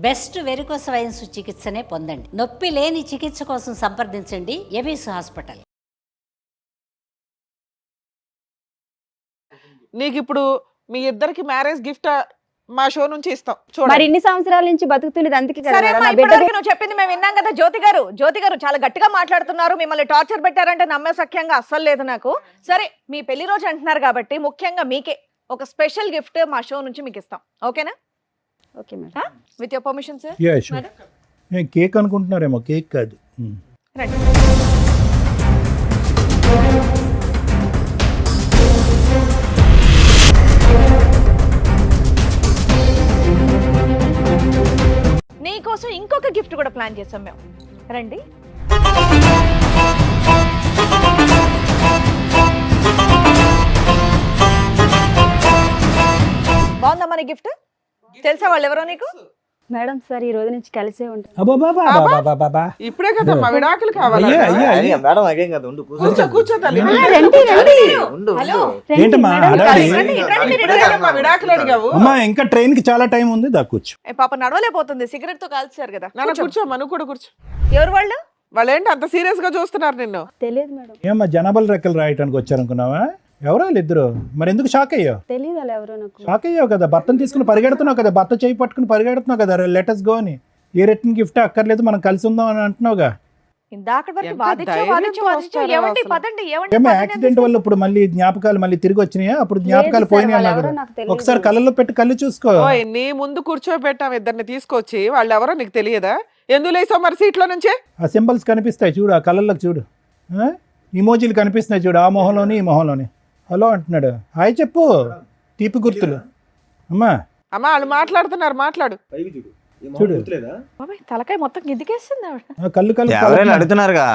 Best varicose veins చికిత్సనే పొందండి. నొప్పి లేని చికిత్స కోసం సంప్రదించండి ఎబిస్ హాస్పిటల్. నీకు ఇప్పుడు మీ ఇద్దరికి మ్యారేజ్ గిఫ్ట్ మా షో నుంచి ఇస్తాం. చూడండి. మరి ఇన్ని సంవత్సరాల నుంచి బతుకుతున్నది అందుకే కదా సరే మేడం, అమ్మా, నా బిడ్డ ఇప్పటివరకు నువ్వు చెప్పింది మేము విన్నాం కదా. జ్యోతి గారు చాలా గట్టిగా మాట్లాడుతున్నారు. మిమ్మల్ని టార్చర్ పెట్టారంటే నమ్మే సఖ్యంగా అస్సలు లేదు నాకు. సరే, మీ పెళ్లి రోజు అంటున్నారు కాబట్టి ముఖ్యంగా మీకే ఒక స్పెషల్ గిఫ్ట్ మా షో నుంచి మీకు ఇస్తాం. ఓకేనా? Okay madam. With your permission sir. Yeah sure. నేను కేక్ అనుకుంటున్నారేమో, కేక్ కాదు. రండి. నీకోసం ఇంకొక గిఫ్ట్ కూడా ప్లాన్ చేసాం మేము. రండి. బాగుందమ్మా నీ గిఫ్ట్? తెలుసా వాళ్ళు ఎవరో నీకు? మేడం సార్ ఈ రోజు నుంచి కలిసే ఉంటాం. అబ్బాబాబాబాబాబా. ఇప్పుడే కదమ్మా విడాకులు కావాలి. అయ్యా, అయ్యా, అయ్యా. మేడం అగేం కదా, ఉండు కూర్చో తల్లి. రండి రండి ఉండు హలో. ఏంటమ్మా హడావిడి? ఇప్పుడే కదమ్మా విడాకులు అడిగావు. అమ్మా ఇంకా ట్రైన్ కి చాలా టైం ఉంది, కూర్చో. ఏ పాప నడవలేకపోతుంది, సిగరెట్ తో కాల్చారు కదా. నాన్న కూర్చోమ్మా, నువ్వు కూడా కూర్చో. ఎవరు వాళ్ళు? వాళ్ళేంటి అంత సీరియస్ గా చూస్తున్నారు నిన్ను? తెలియదు మేడం. ఏమ్మా జనాభాలు రెక్కలు రాయటానికి వచ్చారనుకున్నావా? ఎవరో ఇద్దరు, మరి ఎందుకు షాక్ అయ్యావు? తెలియదు అలా ఎవరో నాకు. షాక్ అయ్యావు కదా, భర్తను తీసుకుని పరిగెడుతున్నావు కదా, భర్త చేయి పట్టుకుని పరిగెడుతున్నావు కదా, లెటర్స్ గో అని. ఏ రిటర్న్ గిఫ్ట్ అక్కర్లేదు, మనం కలిసి ఉందాం అని అంటున్నావుగా. ఇందాక వరకు ఎంత వాదించు ధైర్యంతో వాదించు వాదించు. వస్తారో ఏమండి అసలు. పదండి, ఏమండి ఏమో పదండి యాక్సిడెంట్ వల్ల ఇప్పుడు మళ్ళీ జ్ఞాపకాలు మళ్ళీ తిరిగి వచ్చినాయా? అప్పుడు జ్ఞాపకాలు లేదు సార్, పోయినాయి వాళ్ళు అన్నావు ఎవరో కదా. నాకు తెలియదు. ఒకసారి కళ్ళల్లో పెట్టి కళ్ళు చూసుకో. ఓయ్, నీ ముందు కూర్చోబెట్టాం ఇద్దరిని తీసుకొచ్చి. వాళ్ళు ఎవరో నీకు తెలియదా? ఎందుకు లేసావు మరి సీట్లో నుంచే? ఆ సింబల్స్ కనిపిస్తాయి చూడు, ఆ కళ్ళల్లోకి చూడు, ఇమోజీలు కనిపిస్తున్నాయి చూడు, ఆ మొహంలోని ఈ మొహంలోని. హలో అంటున్నాడు, హాయ్ చెప్పు, తీపి గుర్తులు. అమ్మా అమ్మా వాళ్ళు మాట్లాడుతున్నారు, మాట్లాడు. చూడు. బాబాయ్, తలకాయ మొత్తం గిద్దికేస్తుంది ఆవిడ. ఆ కళ్ళు కళ్ళు ఎవరైనా కలపమంటున్నాడు. అడుగుతున్నారుగా.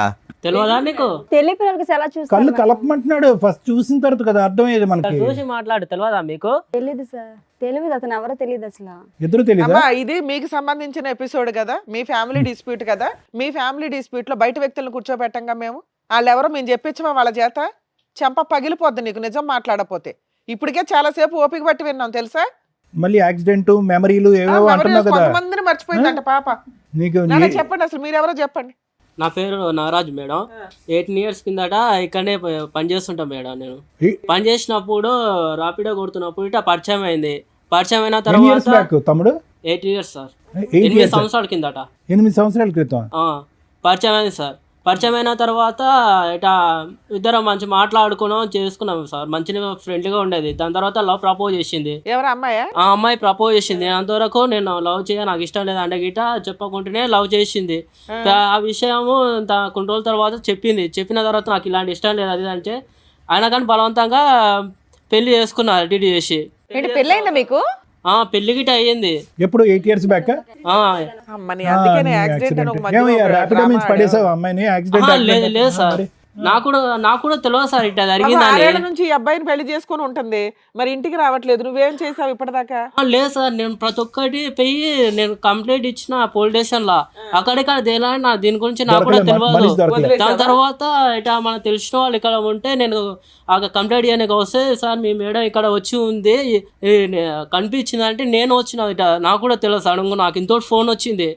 తెలియదా నీకు? తెలియ పిల్లలకి ఎలా కళ్ళు చూస్తాను? కలపమంటున్నాడు. ఫస్ట్ చూసిన తర్వాత కదా అర్థమయ్యేది మనకి. చూసి మాట్లాడు. తెలియదా మీకు? తెలియదు సార్, తెలియదు, అతను ఎవరో తెలియదు అసలు. ఎదురు తెలీదా? అమ్మా ఇది మీకు సంబంధించిన ఎపిసోడ్ కదా, మీ ఫ్యామిలీ డిస్ప్యూట్ కదా. మీ ఫ్యామిలీ డిస్ప్యూట్ లో బయట వ్యక్తులను కూర్చోబెట్టంగా మేము. వాళ్ళు ఎవరో మేము చెప్పించమా వాళ్ళ చేత? చెంప పగిలిపోద్ది నీకు నిజం మాట్లాడపోతే. ఇప్పటికే చాలా సేపు ఓపిక పట్టి విన్నాం తెలుసా. మళ్ళీ యాక్సిడెంట్ మెమరీలు ఏవేవో అంటున్నావు కదా. కొంతమందిని మర్చిపోయిందంట పాప. నీకు నాన్న చెప్పండి అసలు మీరెవరో చెప్పండి. నా పేరు నాగరాజు మేడం. 18 years కిందట ఇక్కడనే పని చేస్తుంటా మేడం. నేను పని చేసినప్పుడు రాపిడో కొడుతున్నప్పుడు ఇట్లా పరిచయం అయింది. పరిచయం అయిన ఎన్ని ఇయర్స్ తర్వాత బ్యాక్ తమ్ముడు? 8 years సార్. 8 8 years. సంవత్సరాల కిందట 8 సంవత్సరాల క్రితం. పరిచయం అయింది సార్. పరిచయం అయిన తర్వాత ఇట్లా ఇద్దరం మంచి మాట్లాడుకున్నాం, చేసుకున్నాం సార్. మంచిగా ఫ్రెండ్లీగా ఉండేది. దాని తర్వాత లవ్ ప్రపోజ్ చేసింది. ఎవరు అమ్మాయా? ఆ అమ్మాయి ప్రపోజ్ చేసింది. అంతవరకు నేను లవ్ నాకు ఇష్టం లేదు అంటే గిట చెప్పకుండానే లవ్ చేసింది. ఆ విషయము కొన్ని రోజుల తర్వాత చెప్పింది. చెప్పిన తర్వాత నాకు ఇలాంటి ఇష్టం లేదు అది అంటే అయినా కానీ బలవంతంగా పెళ్లి చేసుకున్నా డిడి చేసి. ఏంటి పెళ్ళయిందా మీకు? పెళ్లి గిట అయ్యింది. ఎప్పుడు 8 years బ్యాక్? అమ్మని అందుకనే యాక్సిడెంట్ అని ఒక మధ్యలో ఒక ర్యాపిడో డ్రామా నుంచి పడేసావు అమ్మాయిని? యాక్సిడెంట్ లేదు లేదు సార్, నాకు కూడా తెలియదు సార్ ఇట్లా జరిగిందని. 6 ఏళ్ల నుంచి ఈ అబ్బాయిని పెళ్లి చేసుకొని ఉంటుంది, మరి ఇంటికి రావట్లేదు. నువ్వేం చేసావు ఇప్పటిదాకా? లేదు సార్, నేను ప్రతి ఒక్కటి పోయి నేను కంప్లైంట్ ఇచ్చిన పోలీస్ స్టేషన్ లో. అక్కడిక్కడ దేని దీని గురించి నాకు కూడా మనిషి తెలియదు. దొరకలేదు. దాని తర్వాత ఇట్లా మనకు తెలిసిన వాళ్ళు ఇక్కడ ఉంటే నేను ఆ కంప్లైంట్ చేయడానికి వస్తే సార్ మీ మేడం ఇక్కడ వచ్చి ఉంది కనిపించింది అంటే నేను వచ్చిన ఇట నాకు కూడా తెలియదు. సడన్గా నాకు ఇంతో ఫోన్ వచ్చింది.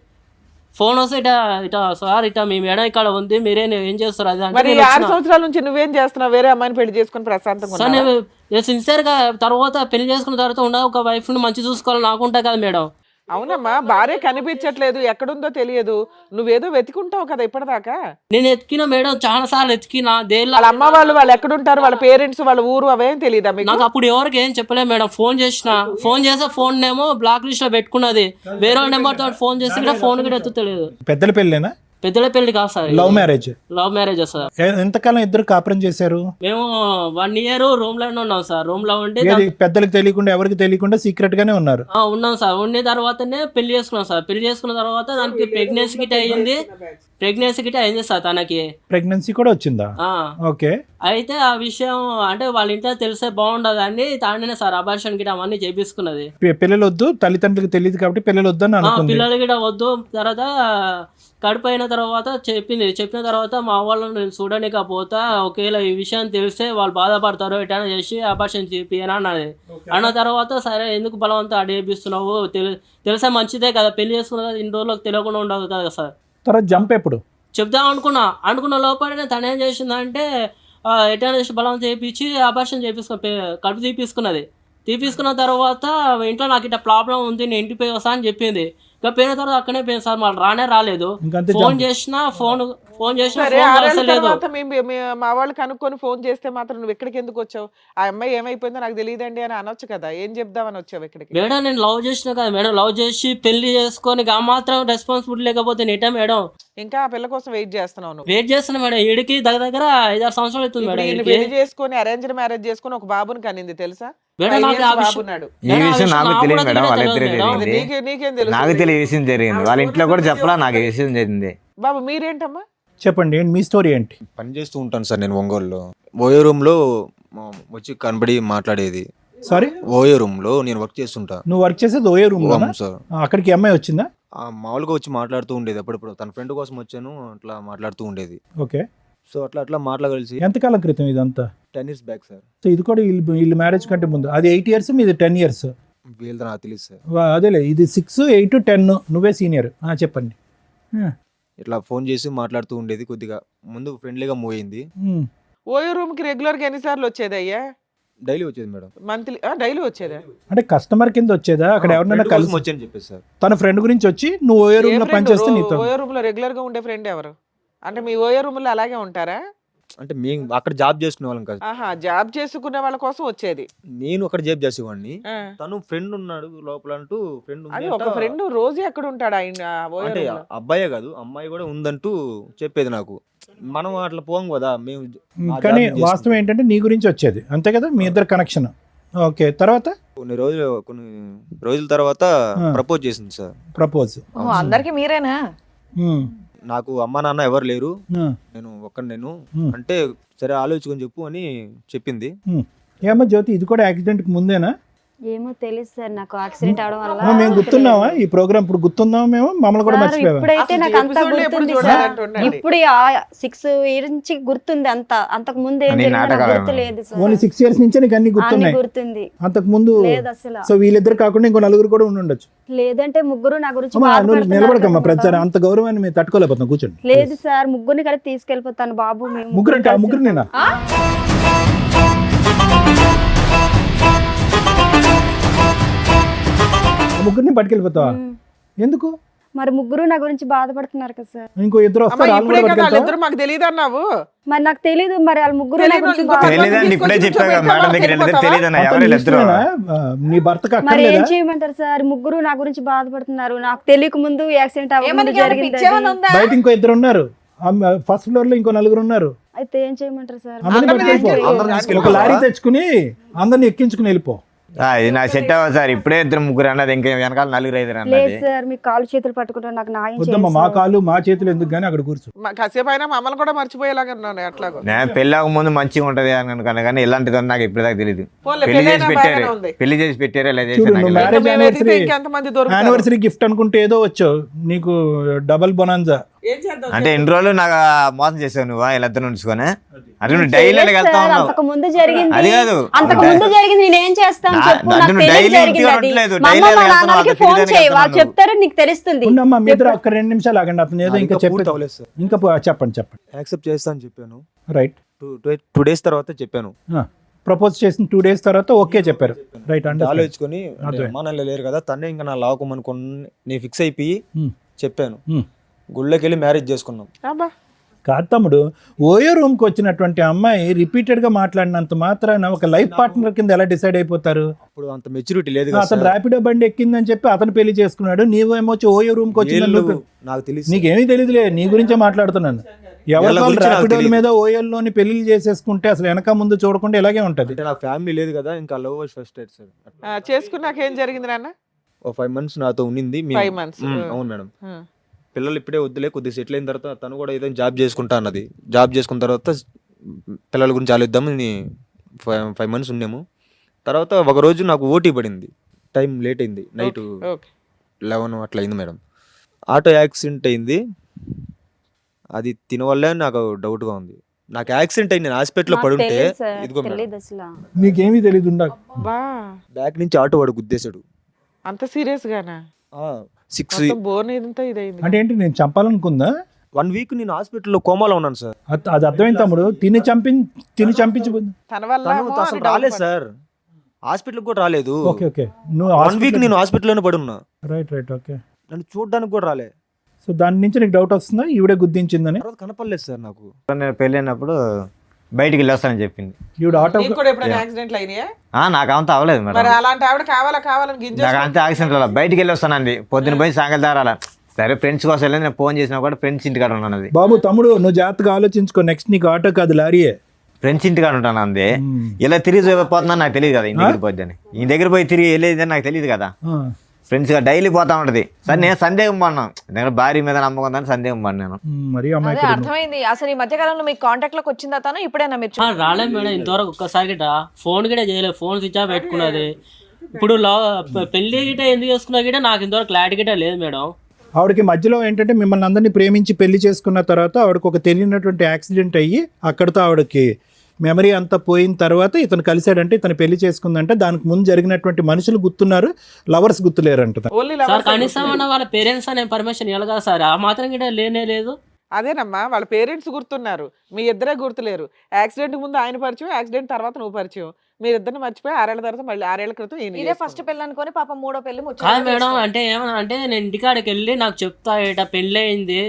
ఫోన్ వస్తే ఇట సార్ ఇట మీ మేడం ఇక్కడ ఉంది, మీరే ఏం చేస్తారు అది మరి అంటే 6 సంవత్సరాల నుంచి నువ్వేం చేస్తున్నావు? వేరే అమ్మాయిని పెళ్లి చేసుకుని ప్రశాంతంగా సార్ ఉన్నావా? నేను సిన్సియర్గా తర్వాత పెళ్లి చేసుకున్న తర్వాత ఒక వైఫ్ని మంచి చూసుకోవాలి నాకుంటా కదా మేడం. అవునమ్మా, భార్య కనిపించట్లేదు, ఎక్కడుందో తెలియదు. నువ్వేదో వెతుకుంటావు కదా ఇప్పటిదాకా. నేను ఎత్తికిన మేడం, చాలా సార్లు ఎత్తికిన. వాళ్ళ అమ్మ వాళ్ళు ఎక్కడుంటారు, వాళ్ళ పేరెంట్స్, వాళ్ళ ఊరు అవేం తెలియదా మీకు? నాకు అప్పుడు ఎవరికి ఏం చెప్పలేదు మేడం. ఫోన్ చేస్తే ఫోన్ ఏమో బ్లాక్ లిస్ట్ లో పెట్టుకున్నది. వేరే నెంబర్ తో ఫోన్ చేసి కూడా ఫోన్ కూడా ఎత్తుతలేదు. పెద్దల పెళ్ళేనా? పెద్దల పెళ్లి కాదు sir, love marriage. Love marriage sir. ఎంతకాలం ఇద్దరు కాపురం చేశారు? మేము 1 year రూమ్ లోనే ఉన్నాం సార్. రూమ్ లో ఉండి పెద్దలకు తెలియకుండా ఎవరికి తెలియకుండా సీక్రెట్ గానే ఉన్నారు? ఉన్నాం సార్. ఉన్న తర్వాతనే పెళ్లి చేసుకున్నాం సార్. పెళ్లి చేసుకున్న తర్వాత దానికి ప్రెగ్నెన్సీ గిట్ అయింది సార్. తనకి ప్రెగ్నెన్సీ కూడా వచ్చిందా? ఓకే. అయితే ఆ విషయం అంటే వాళ్ళ ఇంట్లో తెలిసే బాగుండదు అని తానే సార్ అబార్షన్ గిట అవన్నీ చేపించుకున్నది. పిల్లలు వద్దు, తల్లిదండ్రులకు తెలియదు కాబట్టి పిల్లలు వద్దు అని అనుకుంది. పిల్లలు గిట వద్దు. తర్వాత కడుపు అయిన తర్వాత చెప్పిన తర్వాత మా వాళ్ళని నేను చూడలేకపోతా, ఒకవేళ ఈ విషయం తెలిస్తే వాళ్ళు బాధపడతారు, ఎటైనా చేసి ఆపరేషన్ చేపియని అన్నది. అన్న తర్వాత సరే ఎందుకు బలవంతం అడిగిస్తున్నావు, తెలిసే మంచిదే కదా, పెళ్లి చేసుకున్న కదా, ఇన్ని రోజులకు తెలియకుండా ఉండదు కదా సార్. తర్వాత జంప్ ఎప్పుడు? చెప్దాం అనుకున్న లోపలనే తను ఏం చేసిందంటే ఎటైనా చేసి బలవంతం చేయించి ఆపరేషన్ కడుపు తీపించుకున్న తర్వాత ఇంట్లో నాకు ఇట్లా ప్రాబ్లం ఉంది, నేను ఇంటికి పోయి వస్తా అని చెప్పింది. ఇంకా పోయిన తర్వాత అక్కడే పోయింది సార్, మళ్ళీ రానే లేదు. ఇంకంతే ఫోన్ jump. చేసినా ఫోన్ సరే ఫోన్ 6 ఏళ్ళ కలసలేదు. తర్వాత మా వాళ్ళు కనుక్కొని ఫోన్ చేస్తే మాత్రం నువ్వు ఎక్కడికి ఎందుకు వచ్చావు? ఆ అమ్మాయి ఏమైపోయిందో నాకు తెలియదండి అని అనొచ్చు కదా, ఏం చెప్దామని వచ్చావు ఇక్కడికి? మేడం నేను లవ్ చేసిన కదా మేడం, లవ్ చేసి పెళ్లి చేసుకొని ఆ మాత్రం రెస్పాన్సిబిలిటీ లేకపోతే నేటా మేడం ఇంకా ఆ పిల్ల కోసం వెయిట్ చేస్తున్నావు నువ్వు? వెయిట్ చేస్తున్నా మేడం. ఈడికి దగ్గర 5-6 సంవత్సరాలు అవుతుంది ఇప్పుడు మేడం. ఈయన ఈడికి పెళ్లి చేసుకొని అరేంజ్డ్ మ్యారేజ్ చేసుకొని ఒక బాబుని కనింది తెలుసా? మేడం 5 నాకు years ఆ బాబు విషయం ఉన్నాడు. ఈ విషయం నాకు నాకు తెలియదు కూడా మేడం, వాళ్ళిద్దరు తెలియదు మేడం. జరిగింది. నీకేం తెలుసు? నాకు తెలియ విషయం జరిగింది, వాళ్ళ ఇంట్లో కూడా చెప్పలా నాకు ఈ విషయం జరిగింది. బాబు మీరేంటమ్మా? చెప్పండి, ఏంటి మీ స్టోరీ ఏంటి? పని చేస్తూ ఉంటాను సార్ నేను ఒంగోలులో. ఓయో రూమ్లో వచ్చి కనబడి మాట్లాడేది. సారీ, ఓయో రూమ్లో నేను వర్క్ చేస్తుంటా. నువ్వు వర్క్ చేసేది ఓయే రూమ్ లోనా? అవును సార్. అక్కడికి అమ్మాయి వచ్చిందా? మామూలుగా వచ్చి మాట్లాడుతూ ఉండేది అప్పుడప్పుడు, తన ఫ్రెండ్ కోసం వచ్చాను అట్లా మాట్లాడుతూ ఉండేది. ఓకే, సో అట్లా మాట్లాడగలిసి ఎంతకాలం క్రితం ఇదంతా? 10 years బ్యాక్ సార్. సో ఇది కూడా వీళ్ళు మ్యారేజ్ కంటే ముందు. అది 8 years, మీది 10 years. వీళ్ళతో నాకు తెలియదు సార్. అదేలే, ఇది 6, 8, 10, నువ్వే సీనియర్. చెప్పండి. ఇట్లా ఫోన్ చేసి మాట్లాడుతూ ఉండేది, కొద్దిగా ముందు ఫ్రెండ్లీగా మూవ్ అయింది. ఓయో రూమ్ కి రెగ్యులర్ గా ఎన్నిసార్లు వచ్చేది అయ్యా? డైలీ వచ్చేది మేడం. మంత్లీ డైలీ వచ్చేదా? అంటే కస్టమర్ కింద వచ్చేదా? అక్కడ ఎవరినైనా Friend కోసం కలిసి వచ్చాను చెప్పేసి సార్. తన ఫ్రెండ్ గురించి వచ్చి నువ్వు ఓయే రూమ్ లో పనిచేస్తే నీతో ఓయో రూమ్ లో రెగ్యులర్ గా ఉండే ఫ్రెండ్ ఎవరు? అంటే మీ ఓయో రూమ్ లో అలాగే ఉంటారా? అంటే మేము అక్కడ జాబ్ చేసుకునే వాళ్ళం కాదు, ఆహా, జాబ్ చేసుకునే వాళ్ళ కోసం వచ్చేది. నేను అక్కడ జాబ్ చేసేవాడిని. ఆ. తను ఫ్రెండ్ ఉన్నాడు లోపల అంటూ, ఫ్రెండ్ అది ఒక ఫ్రెండ్ రోజు ఎక్కడ ఉంటాడు ఆయన ఓయో అంటే రూమ్ లో? అబ్బాయే కాదు అమ్మాయి కూడా ఉందంటూ చెప్పేది నాకు. మనం అట్లా పోం కదా మేము. ఆ కానీ జాబ్ వాస్తవం ఏంటంటే నీ గురించి వచ్చేది, అంతే కదా, మీ ఇద్దరు కనెక్షన్. ఓకే, తర్వాత కొన్ని రోజుల తర్వాత ప్రపోజ్ చేసింది సార్. ప్రపోజ్. అందరికి మీరేనా? నాకు అమ్మ నాన్న ఎవరు లేరు, నేను ఒక్కడినేను అంటే సరే ఆలోచించుకొని చెప్పు అని చెప్పింది. ఏమో జ్యోతి, ఇది కూడా యాక్సిడెంట్ కి ముందేనా? ఏమో తెలియదు సార్, నాకు యాక్సిడెంట్ అవడం వల్ల మేము గుర్తున్నావా? ఈ ప్రోగ్రామ్ ఇప్పుడు గుర్తున్నావా? మేము మమ్మల్ని కూడా సార్, మర్చిపోయావా? ఇప్పుడైతే అసలు నాకు అంతా episode లో ఎప్పుడు గుర్తుంది సార్. చూడాలంటుండండి. ఇప్పుడు 6 years నుంచి గుర్తుంది అంతా. అంతకు ముందు ఏం అన్ని జరిగిందో నాకు నాటకాలు గుర్తు లేదు సార్. ఓన్లీ 6 years నుంచే నీకు అన్ని అన్ని గుర్తున్నాయి. గుర్తుంది అంతకు ముందు లేదు అసలు. సో వీళ్ళిద్దరు కాకుండా ఇంకో నలుగురు కూడా ఉండి ఉండొచ్చు. లేదంటే ముగ్గురు నా గురించి అమ్మా, నువ్వు బాధపడుతున్నారు నిలబడకమ్మా, కదా ప్రతిసారి బాబు. అంత గౌరవాన్ని మేము తట్టుకోలేకపోతున్నాం. కూర్చోండి. లేదు సార్, ముగ్గురిని కలిపి తీసుకెళ్ళిపోతాను బాబు. మేము ముగ్గురు అంటే ఆ ముగ్గురు కలిసి- నేనా? ఆ ముగ్గురిని పట్టుకెళ్ళిపోతావా? ఎందుకు? మరి ముగ్గురు నా గురించి బాధపడుతున్నారు కదా సార్. ఇంకో ఇద్దరు అమ్మా, వస్తారు, వాళ్ళు ఇప్పుడే కూడా కదా పట్టుకెళ్తావా? వాళ్ళిద్దరు మాకు తెలియదు అన్నావు. మరి నాకు తెలీదు, మరి వాళ్ళ ముగ్గురు నా తెలీదు, గురించి ఇంకో బాధ- తెలియదండి, ఇప్పుడే చెప్పాను కదా మేడం దగ్గర వెళ్ళిద్దరు తెలియదన్న అతను ఎవరు ఇద్దరు. ఇష్టమేనా? నీ భర్తకు మరి ఏం అక్కర్లేదా? చేయమంటారు సార్? ముగ్గురు నా గురించి బాధపడుతున్నారు. నాకు తెలియక ముందు యాక్సిడెంట్ ఏమని అవ్వకుండా జరిగింది పిచ్చేమని అది. ఉందా? బయట ఇంకో ఇద్దరు ఉన్నారు, ఫస్ట్ ఫ్లోర్ లో ఇంకో నలుగురు ఉన్నారు. అయితే ఏం చేయమంటారు సార్? అందరిని అందరిని పట్టుకెళ్ళిపో. అందరిని ఒక తీసుకెళ్ళిపోవా? లారీ తెచ్చుకుని అందరిని ఎక్కించుకుని వెళ్ళిపో. ఇది నాకు సెట్ అవ్వదు సార్, ఇప్పుడే ఇద్దరు ముగ్గురు అన్నది, ఇంకా వెనకాల 4-5 లేదు అన్నది. సార్, మీ కాలు చేతులు పట్టుకుంటారు, నాకు న్యాయం వద్దమ్మా, చేయండి మా సార్. కాళ్ళు మా చేతులు ఎందుకు కానీ అక్కడ కూర్చో. కాసేపు అయినా మమ్మల్ని కూడా మర్చిపోయేలాగా ఉన్నాను ఎట్లాగో. నేను పెళ్ళాక ముందు మంచిగా ఉంటది అని అనుకున్నా, కానీ ఇలాంటిది నాకు ఇప్పటిదాకా తెలియదు. పోన్లే, పెళ్లి చేసి పెళ్ళైనా పెట్టారు, బాగానే ఉంది. పెళ్లి చేసి పెట్టారు, ఇలా చూడు, చేశారు నాకు నువ్వు తెలియదు. మ్యారేజ్ మేము వెతికితే యానివర్సరీ ఇంకెంతమంది దొరుకుతారు? యానివర్సరీ గిఫ్ట్ అనుకుంటే ఏదో వచ్చావు, నీకు డబల్ బొనాన్జా. ఏం చేద్దాం? అంటే ఎన్ని రోజులు నాకు మోసం చేసావు నువ్వు ఇలా ఇద్దరు ఉంచుకొని? అంటే నువ్వు చేయలేదు డైలీ వెళ్తా సార్, ఉన్నావు. అంతకు ముందు జరిగింది. అది కాదు. అంతకు ముందు జరిగింది నేనేం చేస్తాను చెప్పు? అంటే నాకు నువ్వు తెలియదు డైలీ జరిగింది ఇంటికి అది. ఉండట్లేదు, మా డైలీ అమ్మ మా వెళ్తున్నావు, నాన్నకి అక్కడ ఫోన్ తిరిగి చేయి, వాళ్ళు వెళ్తున్నావు. చెప్తారు, నీకు తెలుస్తుంది. ఉండమ్మా, మీ ఇద్దరు ఒక్క 2 నిమిషాలు ఆగండి, అతను ఏదో ఇంకా ఇంకా పూర్తి చెప్పి అవ్వలేదు సార్. ఇంకా చెప్పండి. యాక్సెప్ట్ చేస్తా అని చెప్పాను. రైట్. 2 days తర్వాత చెప్పాను. ప్రపోజ్ చేసిన 2 days తర్వాత ఓకే చెప్పారు. రైట్. అంటే ఆలోచించుకొని అర్థమైంది. అమ్మా నాన్న లేరు కదా, తనే ఇంకా నా లావుకోమనుకుని నేను ఫిక్స్ అయిపోయి చెప్పాను. హ్మ్. గుళ్ళకి వెళ్ళి మ్యారేజ్ చేసుకున్నాం. అబ్బా, కాదు తమ్ముడు, ఓయో రూమ్కి వచ్చినటువంటి అమ్మాయి రిపీటెడ్గా మాట్లాడినంత మాత్రాన ఒక లైఫ్ పార్ట్నర్ కింద ఎలా డిసైడ్ అయిపోతారు? అప్పుడు అంత మెచ్యూరిటీ లేదు కదా అతను సార్. ర్యాపిడో బండి ఎక్కిందని చెప్పి అతను పెళ్లి చేసుకున్నాడు, నీవేమో వచ్చి ఓయో రూమ్కి వీళ్ళు వచ్చిందని నాకు తెలిసి నీకేమీ తెలియదులే, నీ గురించే మాట్లాడుతున్నాను. ఎవరి వీళ్ళ గురించి నాకు ర్యాపిడోల తెలీదు. మీద ఓయోల్లోని పెళ్లి చేసేసుకుంటే అసలు వెనక ముందు చూడకుండా ఇలాగే ఉంటది. అంటే నాకు ఫ్యామిలీ లేదు కదా, ఇంకా లవ్ ఫస్ట్ ఎయిడ్ సార్. చేసుకున్నాక ఏం జరిగింది నాన్న? ఓ 5 months నాతో ఉండింది. 5 months. అవును మేడం. పిల్లలు ఇప్పుడే వద్దులే, కొద్దిగా సెటిల్ అయిన తర్వాత తను కూడా ఏదైనా జాబ్ చేసుకుంటా అన్నది. జాబ్ చేసుకున్న తర్వాత పిల్లల గురించి ఆలోచిద్దామని 5 months ఉన్నాము. తర్వాత ఒక రోజు నాకు ఓటీ పడింది, టైం లేట్ అయింది, నైట్ ఓకే. 11 అట్లా అయింది మేడం. ఆటో యాక్సిడెంట్ అయింది. అది తినవల్లే నాకు డౌట్గా ఉంది. నాకు యాక్సిడెంట్ అయ్యి నేను హాస్పిటల్లో నాకు పడుంటే తెలియదు సార్, ఇదిగో మేడం, తెలియదు అసలు. నీకేమీ తెలియదు ఉండ. బా బ్యాక్ నుంచి ఆటో వాడు గుద్దేశాడు. అంత సీరియస్ గానా? 6 మొత్తం బోన్ ఇదంతా ఇదైంది. అంటే ఏంటి, నేను చంపాలనుకుందా? 1 వీక్ నేను హాస్పిటల్లో కోమాలో ఉన్నాను సార్. అది అర్థమైంది తమ్ముడు. తిని చంపించబోద్దు. తన వల్ల తను ఏమో అసలు అని డౌట్ రాలేదు పడ్డా. సార్, హాస్పిటల్కి కూడా రాలేదు. Okay okay. నువ్వు 1 వీక్ నేను హాస్పిటల్లోనే పడి ఉన్నా. Right okay. నన్ను చూడడానికి కూడా రాలే. సో దాని నుంచి నీకు డౌట్ వస్తుందా ఈవిడే గుద్దించిందని? తర్వాత కనపడలేదు సార్ నాకు. నేను పెళ్ళైనప్పుడు బయటికి వెళ్ళొస్తానని చెప్పింది. ఈవిడ ఆటో నీకు కూడా ఎప్పుడైనా యాక్సిడెంట్లు అయినాయా? నాకు అంత అవ్వలేదు మరి మేడం. అలాంటి ఆవిడ కావాలని గింజ నాకు అంతే యాక్సిడెంట్ బయటికి వెళ్ళొస్తానండి. పొద్దున పోయి సాయంకాలం దారాల. సరే ఫ్రెండ్స్ కోసం వెళ్ళి నేను ఫోన్ చేసినా కూడా ఫ్రెండ్స్ ఇంటికాడ ఉన్నాను. అది బాబు తమ్ముడు నువ్వు జాగ్రత్తగా ఆలోచించుకో. నెక్స్ట్ నీకు ఆటో కాదు లారీయే. ఫ్రెండ్స్ ఇంటికాడ ఉంటాను అందే. ఇలా తిరిగి పోతుందని నాకు తెలియదు కదా, ఇంటి దగ్గర పోద్దని. ఈ దగ్గర పోయి తిరిగి వెళ్ళేది నాకు తెలియదు కదా. ఫ్రెండ్స్ గా డైలీ పోతా ఉంటది. సరే నేను సందేహం పడినాను, నేను భార్య మీద నమ్మకం దాన్ని సందేహం పడినాను. మరి అదే అమ్మాయి అర్థమైంది. అసలు ఈ మధ్య కాలంలో మీకు కాంటాక్ట్ లోకి వచ్చిందా తను? ఇప్పుడైనా మీరు రాలేదు మేడం ఇంతవరకు ఒక్కసారి గిట్ట ఫోన్ గిట్ట చేయలేదు. ఫోన్ స్విచ్ ఆఫ్ పెట్టుకున్నది. ఇప్పుడు పెళ్లి గిట్ట ఎందుకు చేసుకున్నా గిట్ట నాకు ఇంతవరకు క్లారిటీ గిట్ట లేదు మేడం. ఆవిడకి మధ్యలో ఏంటంటే మిమ్మల్ని అందరినీ ప్రేమించి పెళ్లి చేసుకున్న తర్వాత ఆవిడకి ఒక తెలియనటువంటి యాక్సిడెంట్ అయ్యి అక్కడితో ఆవిడకి మెమరీ అంతా పోయిన తర్వాత ఇతను కలిశాడంటే ఇతను పెళ్లి చేసుకుందంటే దానికి ముందు జరిగినటువంటి మనుషులు గుర్తున్నారు, లవర్స్ గుర్తులేరంట. ఓన్లీ సార్ కనీసం అన్న వాళ్ళ పేరెంట్స్ అనే పర్మిషన్ ఇవ్వాలి కదా సార్. ఆ మాత్రం గిట్ట లేనే లేదు. అదేనమ్మా, వాళ్ళ పేరెంట్స్ గుర్తున్నారు, మీ ఇద్దరే గుర్తులేరు. యాక్సిడెంట్ ముందు ఆయన పరిచయం, యాక్సిడెంట్ తర్వాత నువ్వు పరిచయం. మీరిద్దరిని మర్చిపోయి 6 ఏళ్ల తర్వాత మళ్ళీ 6 ఏళ్ల క్రితం ఈయన ఇదే ఫస్ట్ పెళ్ళి అనుకొని పాపం 3వ పెళ్లి కాదు మేడం. అంటే ఏమన్నా అంటే నేను ఇంటికాడికి వెళ్ళి నాకు చెప్తా ఇట పెళ్ళి అయింది,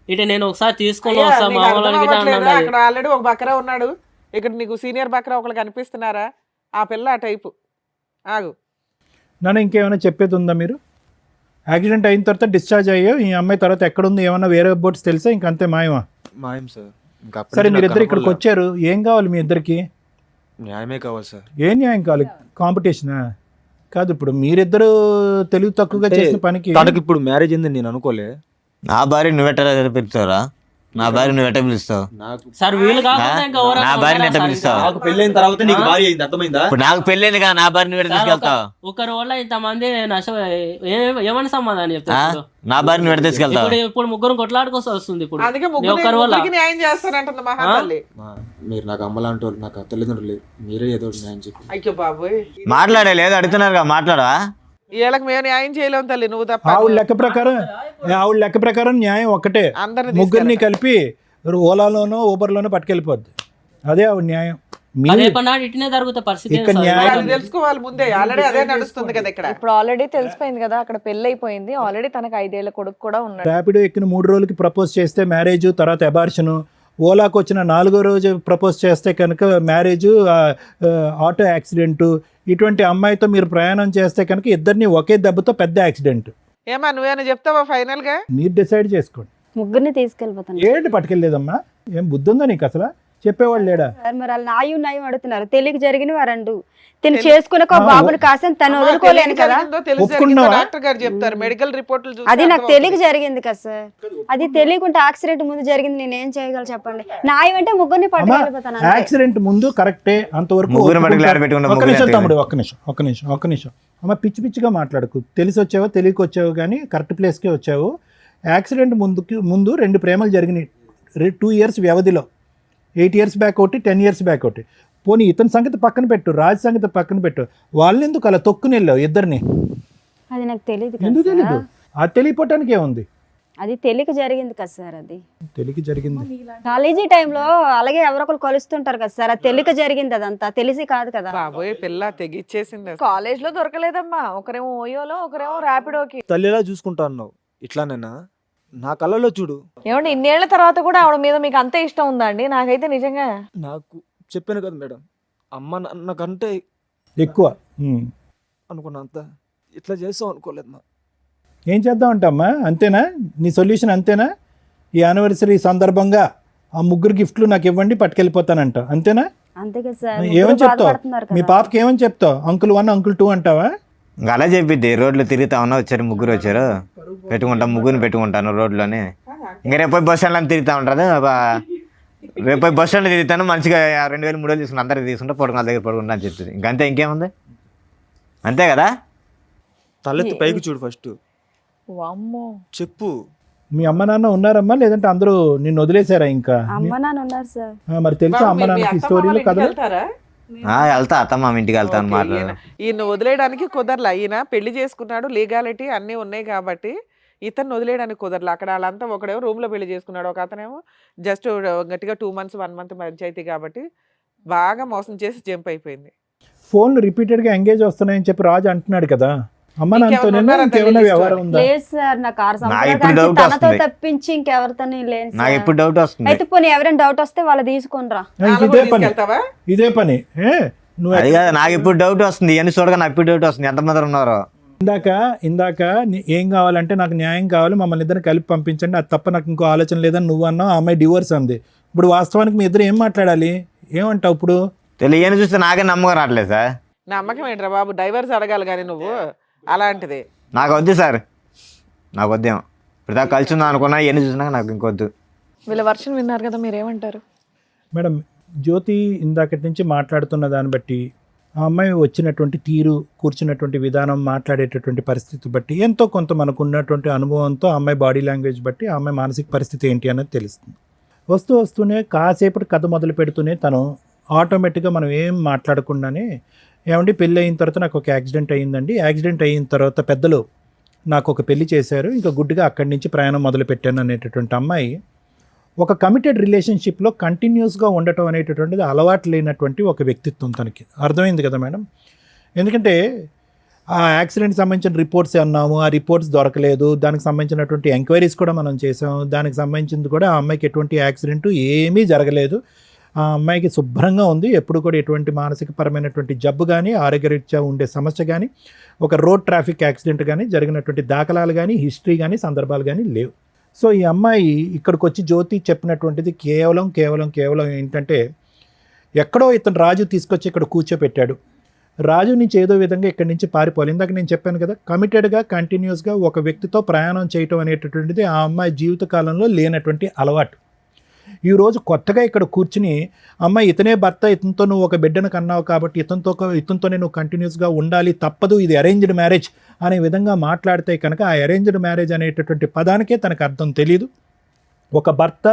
ఇట నేను ఒకసారి తీసుకొని వస్తా మా వాళ్ళని గిట్ట అన్నది. అక్కడ ఆల్రెడీ ఒక బకరా ఉన్నాడు, ఇక్కడ నీకు సీనియర్ బకరా ఒకళ్ళు కనిపిస్తున్నారా? ఆ పిల్ల ఆ టైపు. ఆగు నన్ను ఇంకేమైనా చెప్పేది ఉందా? మీరు యాక్సిడెంట్ అయిన తర్వాత డిశ్చార్జ్ అయ్యో ఈ అమ్మాయి తర్వాత ఎక్కడుంది ఏమన్నా వేరే బోట్స్ తెలుసా? ఇంకంతే మాయమా? మాయం సార్. ఇంకా అప్పటి సరే నుంచి మీరిద్దరు నాకు ఇక్కడికి వచ్చారు, ఏం కావాలి మీ ఇద్దరికి? న్యాయమే కావాలి సార్. ఏం న్యాయం కావాలి? కాంపిటీషనా కాదు. ఇప్పుడు మీరిద్దరు తెలివి తక్కువగా అంటే చేసిన పనికి తనకి ఇప్పుడు మ్యారేజ్ అయిందని నేను అనుకోలే. నా భార్య నువ్వెట్ట పిలుస్తావురా? నా భార్య నువ్వెట్ట పిలుస్తావు? నాకు సార్ వీళ్ళు కాకుండా ఇంకా ఎవరైనా నా భార్యని ఉన్నారా ఎట్ట సార్ పిలుస్తావు? ఇంకా? నాకు పెళ్ళైన తర్వాత నీకు భార్య అయింది, అర్థమైందా? ఇప్పుడు నాకు పెళ్ళైంది కదా, నా భార్య నువ్వెట్ట తీసుకెళ్తావు? ఒకరి వల్ల ఇంతమంది ఏమని సమాధానం చెప్తారు? నా భార్య నువ్వెట్ట తీసుకెళ్తావు? ఇప్పుడు ముగ్గురు కొట్లాడుకోసం వస్తుంది. ఇప్పుడు అందుకే ఒక్కరి వల్ల ముగ్గురికి న్యాయం చేస్తానంటుంది మహాతల్లి. మీరు నాకు అమ్మలాంటి వాళ్ళు, నాకు తల్లిదండ్రులు, మీరే ఏదో ఒకటి న్యాయం చెప్పి. అయ్యో బాబోయ్, మాట్లాడే లేదు అడుగుతున్నారు కదా, మాట్లాడా? వీళ్ళకి మేము న్యాయం చేయలేము తల్లి, నువ్వు తప్ప. ఆవిడ లెక్క ప్రకారం న్యాయం ఒక్కటే. అందరిని ముగ్గురిని కలిపి ఓలాలోనో ఊబర్లోనో పట్టుకెళ్ళిపోద్ది. అదే ఆవిడ న్యాయం. మీరు రేపన్నాడు ఇట్నే జరుగుతా పరిస్థితి. ఇక్కడ న్యాయం వాళ్ళు తెలుసుకోవాలి ముందే, ఆల్రెడీ అదే నడుస్తుంది కదా ఇక్కడ. ఇప్పుడు ఆల్రెడీ తెలిసిపోయింది కదా, అక్కడ పెళ్లి అయిపోయింది. ఆల్రెడీ తనకు 5 ఏళ్ల కొడుకు కూడా ఉన్నాడు. ర్యాపిడో ఎక్కిన 3 రోజులకి ప్రపోజ్ చేస్తే మ్యారేజ్, తర్వాత అబార్షను. ఓలాకు వచ్చిన 4వ రోజు ప్రపోజ్ చేస్తే కనుక మ్యారేజ్, ఆటో యాక్సిడెంట్. ఇటువంటి అమ్మాయితో మీరు ప్రయాణం చేస్తే కనుక ఇద్దరిని ఒకే దెబ్బతో పెద్ద యాక్సిడెంట్. ఏమా నువ్వేనా చెప్తావా ఫైనల్ గా? మీరు డిసైడ్ చేసుకోండి. ముగ్గురిని తీసుకెళ్ళిపోతాను ఏంటి పట్టుకెళ్ళలేదమ్మా? ఏం బుద్ధి ఉందా నీకు అసలు? చెప్పేవాళ్ళు లేడా? సార్. మరి వాళ్ళు నాయం అడుగుతున్నారు. తెలియక జరిగిన వారండు తిని చేసుకునే ఒక బాబుని కాసని తను వదులుకోలేను కదా. ఒప్పుకున్నావా? డాక్టర్ గారు చెప్తారు, మెడికల్ రిపోర్ట్లు చూస్తే అది నాకు అర్థమవుతుంది. తెలియక జరిగింది కదా సార్. అది తెలియకుంటే యాక్సిడెంట్ ముందు జరిగింది, నేను ఏం చేయగలను చెప్పండి? న్యాయం అంటే ముగ్గురిని అమ్మా, పట్టుకెళ్ళిపోతాను అంతే. యాక్సిడెంట్ ముందు కరెక్టే, అంతవరకు ముగ్గురు ఒప్పుకుంటా. మటుకు పెట్టుకుంటే ఒక్క ముగ్గురు నిమిషం ఎత్తుకుని. తమ్ముడు, ఒక్క నిమిషం. అమ్మ పిచ్చిగా మాట్లాడకు. తెలిసి వచ్చావో తెలియక వచ్చావు కానీ కరెక్ట్ ప్లేస్కే వచ్చావు. యాక్సిడెంట్ ముందు 2 ప్రేమలు జరిగినాయి 2 ఇయర్స్ వ్యవధిలో. 8 ఇయర్స్ బ్యాక్ ఒకటి, 10 ఇయర్స్ బ్యాక్ ఒకటి. పోనీ ఇతని సంగతి పక్కన పెట్టు, రాజ్ సంగతి పక్కన పెట్టు. వాళ్ళని ఎందుకు అలా తొక్కుని వెళ్ళావు ఇద్దరిని? అది నాకు తెలియదు ఎందుకు కదా తెలీదు? సార్. అది తెలియపోవటానికి ఏముంది? అది తెలియక జరిగింది కదా సార్. అది తెలియక జరిగింది. కాలేజీ టైంలో అలాగే ఎవరొకరు కలుస్తుంటారు కదా సార్. అది తెలియక జరిగింది, అదంతా తెలిసి కాదు కదా. బాబోయ్ పిల్ల తెగిచ్చేసింది అసలు. కాలేజ్ లో దొరకలేదమ్మా. ఒకరేమో ఓయోలో, ఒకరేమో ర్యాపిడోకి. తల్లిలా చూసుకుంటా అన్నావు, ఇట్లానేనా? నా కళ్ళలో చూడు. ఏమండి ఇన్నేళ్ల తర్వాత కూడా ఆవిడ మీద మీకు అంతే ఇష్టం ఉందా అండి? నాకైతే నిజంగా నాకు చెప్పాను కదా మేడం, అమ్మ నాన్న కంటే ఎక్కువ. అనుకున్నంత ఇట్లా చేస్తాం అనుకోలేదు మా. ఏం చేద్దామంటమ్మా? అంతేనా నీ సొల్యూషన్? అంతేనా? ఈ యానివర్సరీ సందర్భంగా ఆ 3 గిఫ్ట్లు నాకు ఇవ్వండి, పట్టుకెళ్ళిపోతానంట, అంతేనా? అంతే కదా సార్. ఏమని ముగ్గురు చెప్తావు? బాధపడుతున్నారు మీ కదా. పాపకి ఏమని చెప్తావు? అంకుల్ 1 అంకుల్ 2 అంటావా? ఇంకా అలా చెప్పిద్ది. రోడ్లో తిరుగుతా ఉన్నా, వచ్చారు ముగ్గురు వచ్చారు, ముగ్గురిని పెట్టుకుంటాను రోడ్లోనే. ఇంకా రేపు బస్ స్టాండ్లో తిరుగుతూ ఉంటుంది. రేపు బస్ స్టాండ్లో తిరుగుతాను, మంచిగా 2000 3000 తీసుకుని అందరికి తీసుకుంటా పడుకున్న దగ్గర పడుకుంటా అని చెప్తుంది. ఇంకంతే, ఇంకేముంది? అంతే కదా? తలెత్తి పైకి చూడు ఫస్ట్, వామ్మో. చెప్పు. మీ అమ్మ నాన్న ఉన్నారమ్మా లేదంటే అందరూ నిన్ను వదిలేశారా ఇంకా? అమ్మ నాన్న ఉన్నారు సార్. మరి తెలుసా బాబు, అమ్మ మీరు మీ నాన్నకి అత్తమ్మ స్టోరీలు వాళ్ళ ఇంటికి కథలు? వెళ్తారా? వెళ్తా అత్తమ్మ ఇంటికి వెళ్తాను ఓకే, మాట్లాడు. ఈయన వదిలేయడానికి కుదరలా. ఈయన పెళ్లి చేసుకున్నాడు, లీగాలిటీ అన్నీ ఉన్నాయి కాబట్టి ఇతన్ని వదిలేయడానికి కుదరలా. అక్కడ వాళ్ళంతా ఒకడేమో రూమ్ లో పెళ్లి చేసుకున్నాడు, ఒక అతనేమో జస్ట్ గట్టిగా 2 months 1 month పంచాయతీ కాబట్టి బాగా మోసం చేసి జంప్ అయిపోయింది. ఫోన్లు రిపీటెడ్గా ఎంగేజ్ వస్తున్నాయని చెప్పి రాజు అంటున్నాడు కదా, అమ్మ నాన్నతో ఇంకెవరు ఇంకేమైనా ఉన్నారా వ్యవహారం ఉందా? లేదు సార్, నాకు 6 నాకు ఇప్పుడు సంవత్సరాలు డౌట్ తనతో వస్తుంది. తప్పించి ఇంకెవరితో లేను నాకు సార్. ఇప్పుడు డౌట్ వస్తుంది. అయితే పోనీ ఎవరైనా డౌట్ వస్తే వాళ్ళు తీసుకునిరా. ఇదే పని, వెళ్తావా? ఇదే పని. నువ్వు అది కాదు, నాకు ఇప్పుడు డౌట్ వస్తుంది. ఇవన్నీ చూడగా నాకు ఇప్పుడు డౌట్ వస్తుంది ఎంతమంది ఉన్నారో. ఇందాక ఏం కావాలంటే నాకు న్యాయం కావాలి, మమ్మల్ని ఇద్దరిని కలిపి పంపించండి, అది తప్ప నాకు ఇంకో ఆలోచన లేదని నువ్వు అన్నావు. ఆ అమ్మాయి డివోర్స్ అంది. ఇప్పుడు వాస్తవానికి మీ ఇద్దరు ఏం మాట్లాడాలి? ఏమంటావు ఇప్పుడు? తెలియని చూస్తే నాకే నమ్మకం రావట్లేదు సార్. నమ్మకం ఏంట్రా బాబు, డైవర్స్ అడగాలి కానీ నువ్వు అలాంటిది. నాకు వద్దు సార్, నాకు వద్దేమో. ఇప్పుడు దాకా కలిసి ఉందా అనుకున్నా, ఇవన్నీ చూసినాక నాకు ఇంకొద్దు. వీళ్ళ వర్షన్ విన్నారు కదా, మీరేమంటారు? మేడం, జ్యోతి ఇందాకటి నుంచి మాట్లాడుతున్న దాన్ని బట్టి, ఆ అమ్మాయి వచ్చినటువంటి తీరు, కూర్చున్నటువంటి విధానం, మాట్లాడేటటువంటి పరిస్థితి బట్టి ఎంతో కొంత మనకు ఉన్నటువంటి అనుభవంతో ఆ అమ్మాయి బాడీ లాంగ్వేజ్ బట్టి ఆ అమ్మాయి మానసిక పరిస్థితి ఏంటి అనేది తెలుస్తుంది. వస్తూనే కాసేపటి కథ మొదలు పెడుతూనే తను ఆటోమేటిక్గా మనం ఏం మాట్లాడకుండానే, ఏమండి పెళ్ళి అయిన తర్వాత నాకు ఒక యాక్సిడెంట్ అయ్యిందండి, యాక్సిడెంట్ అయిన తర్వాత పెద్దలు నాకు ఒక పెళ్లి చేశారు, ఇంకా గుడ్డుగా అక్కడి నుంచి ప్రయాణం మొదలు పెట్టాను అనేటటువంటి అమ్మాయి ఒక కమిటెడ్ రిలేషన్షిప్లో కంటిన్యూస్గా ఉండటం అనేటటువంటిది అలవాటు లేనటువంటి ఒక వ్యక్తిత్వం తనకి. అర్థమైంది కదా మేడం? ఎందుకంటే ఆ యాక్సిడెంట్కి సంబంధించిన రిపోర్ట్స్ అన్నాము, ఆ రిపోర్ట్స్ దొరకలేదు, దానికి సంబంధించినటువంటి ఎంక్వైరీస్ కూడా మనం చేసాము, దానికి సంబంధించింది కూడా ఆ అమ్మాయికి ఎటువంటి యాక్సిడెంట్ ఏమీ జరగలేదు, ఆ అమ్మాయికి శుభ్రంగా ఉంది, ఎప్పుడు కూడా ఎటువంటి మానసికపరమైనటువంటి జబ్బు కానీ, ఆరోగ్యరీత్యా ఉండే సమస్య కానీ, ఒక రోడ్ ట్రాఫిక్ యాక్సిడెంట్ కానీ జరిగినటువంటి దాఖలాలు కానీ, హిస్టరీ కానీ, సందర్భాలు కానీ లేవు. సో ఈ అమ్మాయి ఇక్కడికి వచ్చి జ్యోతి చెప్పినటువంటిది కేవలం ఏంటంటే, ఎక్కడో ఇతను రాజు తీసుకొచ్చి ఇక్కడ కూర్చోపెట్టాడు, రాజు నుంచి ఏదో విధంగా ఇక్కడి నుంచి పారిపోవాలి. ఇందాక నేను చెప్పాను కదా, కమిటెడ్గా కంటిన్యూస్గా ఒక వ్యక్తితో ప్రయాణం చేయటం అనేటటువంటిది ఆ అమ్మాయి జీవితకాలంలో లేనటువంటి అలవాటు. ఈరోజు కొత్తగా ఇక్కడ కూర్చుని అమ్మాయి ఇతనే భర్త, ఇతనితో నువ్వు ఒక బిడ్డను కన్నావు కాబట్టి ఇతనితోనే నువ్వు కంటిన్యూస్గా ఉండాలి, తప్పదు, ఇది అరేంజ్డ్ మ్యారేజ్ అనే విధంగా మాట్లాడితే కనుక ఆ అరేంజ్డ్ మ్యారేజ్ అనేటటువంటి పదానికే తనకు అర్థం తెలియదు. ఒక భర్త,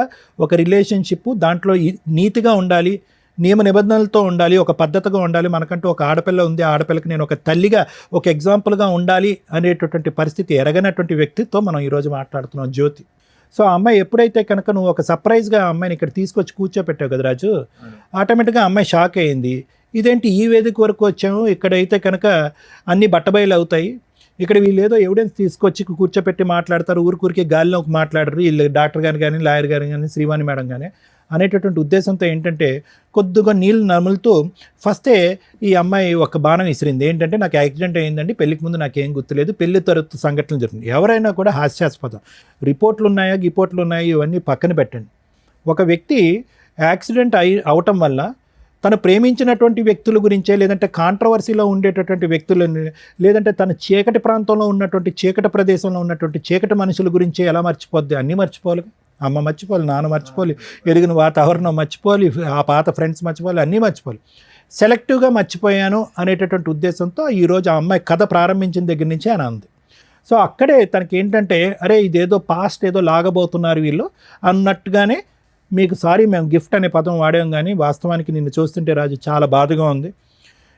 ఒక రిలేషన్షిప్, దాంట్లో నీతిగా ఉండాలి, నియమ నిబంధనలతో ఉండాలి, ఒక పద్ధతిగా ఉండాలి, మనకంటూ ఒక ఆడపిల్ల ఉంది, ఆడపిల్లకి నేను ఒక తల్లిగా, ఒక ఎగ్జాంపుల్గా ఉండాలి అనేటటువంటి పరిస్థితి ఎరగనటువంటి వ్యక్తితో మనం ఈరోజు మాట్లాడుతున్నాం జ్యోతి. సో ఆ అమ్మాయి ఎప్పుడైతే కనుక నువ్వు ఒక సర్ప్రైజ్గా ఆ అమ్మాయిని ఇక్కడ తీసుకొచ్చి కూర్చోపెట్టావు కదా రాజు, ఆటోమేటిక్గా అమ్మాయి షాక్ అయింది. ఇదేంటి ఈ వేదిక వరకు వచ్చాము, ఇక్కడైతే కనుక అన్ని బట్టబయలు అవుతాయి, ఇక్కడ వీళ్ళు ఏదో ఎవిడెన్స్ తీసుకొచ్చి కూర్చోపెట్టి మాట్లాడతారు, ఊరికి గాలిలోకి మాట్లాడరు వీళ్ళు, డాక్టర్ గారు కానీ, లాయర్ గారు కానీ, శ్రీవాణి మేడం కానీ అనేటటువంటి ఉద్దేశంతో ఏంటంటే కొద్దిగా నీళ్ళు నములుతూ ఫస్టే ఈ అమ్మాయి ఒక బాణం విసిరింది. ఏంటంటే నాకు యాక్సిడెంట్ అయ్యిందండి, పెళ్లికి ముందు నాకేం గుర్తులేదు, పెళ్లి తర్వాత సంఘటనలు జరుగుతుంది. ఎవరైనా కూడా హాస్యాస్పదం, రిపోర్ట్లు ఉన్నాయా ఇవన్నీ పక్కన పెట్టండి. ఒక వ్యక్తి యాక్సిడెంట్ అవటం వల్ల తను ప్రేమించినటువంటి వ్యక్తుల గురించే, లేదంటే కాంట్రవర్సీలో ఉండేటటువంటి వ్యక్తులని, లేదంటే తన చీకటి ప్రాంతంలో ఉన్నటువంటి చీకటి ప్రదేశంలో ఉన్నటువంటి చీకటి మనుషుల గురించే ఎలా మర్చిపోద్ది? అన్నీ మర్చిపోవాలి, అమ్మ మర్చిపోవాలి, నాన్న మర్చిపోవాలి, ఎరిగిన వాతావరణం మర్చిపోవాలి, ఆ పాత ఫ్రెండ్స్ మర్చిపోవాలి, అన్నీ మర్చిపోవాలి. సెలెక్టివ్గా మర్చిపోయాను అనేటటువంటి ఉద్దేశంతో ఈరోజు ఆ అమ్మాయి కథ ప్రారంభించిన దగ్గర నుంచి అని అంది. సో అక్కడే తనకి ఏంటంటే, అరే ఇదేదో పాస్ట్ ఏదో లాగబోతున్నారు వీళ్ళు అన్నట్టుగానే, మీకు సారీ మేము గిఫ్ట్ అనే పదం వాడాం, కానీ వాస్తవానికి నిన్ను చూస్తుంటే రాజు చాలా బాధగా ఉంది.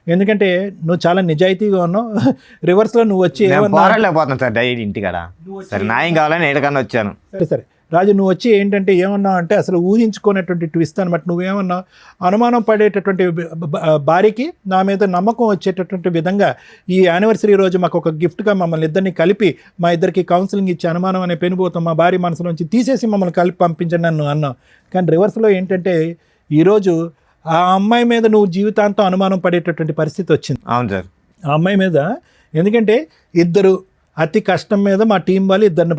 ఎందుకంటే నువ్వు చాలా నిజాయితీగా ఉన్నావు, రివర్స్లో నువ్వు వచ్చి పోరాడలేకపోతున్నాను సార్ డైలీ ఇంటికాడ. సరే న్యాయం కావాలని ఎక్కడికన్నా వచ్చాను. సరే రాజు, నువ్వు వచ్చి ఏంటంటే ఏమన్నావు అంటే అసలు ఊహించుకునేటువంటి ట్విస్ట్ అనమాట. నువ్వేమన్నావు, అనుమానం పడేటటువంటి భార్యకి నా మీద నమ్మకం వచ్చేటటువంటి విధంగా ఈ యానివర్సరీ రోజు మాకు ఒక గిఫ్ట్గా మమ్మల్ని ఇద్దరిని కలిపి మా ఇద్దరికి కౌన్సిలింగ్ ఇచ్చి అనుమానం అనే పెనుభూతం మా భార్య మనసులోంచి తీసేసి మమ్మల్ని కలిపి పంపించండి నన్ను అన్నావు. కానీ రివర్స్లో ఏంటంటే ఈరోజు ఆ అమ్మాయి మీద నువ్వు జీవితాంతం అనుమానం పడేటటువంటి పరిస్థితి వచ్చింది. అవును సార్, ఆ అమ్మాయి మీద. ఎందుకంటే ఇద్దరు అతి కష్టం మీద మా టీం వాళ్ళు ఇద్దరిని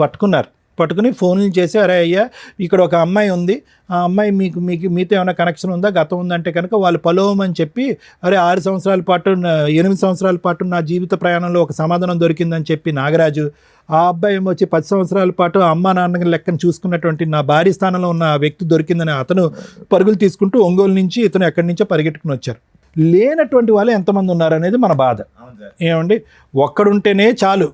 పట్టుకుని ఫోన్లు చేసి, అరే అయ్యా ఇక్కడ ఒక అమ్మాయి ఉంది, ఆ అమ్మాయి మీతో ఏమైనా కనెక్షన్ ఉందా, గతం ఉందంటే కనుక వాళ్ళు పలోమని చెప్పి, అరే 8 సంవత్సరాల పాటు నా జీవిత ప్రయాణంలో ఒక సమాధానం దొరికిందని చెప్పి నాగరాజు, ఆ అబ్బాయి ఏమో వచ్చి 10 సంవత్సరాల పాటు అమ్మా నాన్న లెక్కను చూసుకున్నటువంటి నా భార్య స్థానంలో ఉన్న వ్యక్తి దొరికిందని అతను పరుగులు తీసుకుంటూ ఒంగోలు నుంచి ఇతను ఎక్కడి నుంచో పరిగెట్టుకుని వచ్చారు. లేనటువంటి వాళ్ళు ఎంతమంది ఉన్నారనేది మన బాధ. ఏమండి, ఒక్కడుంటేనే చాలు,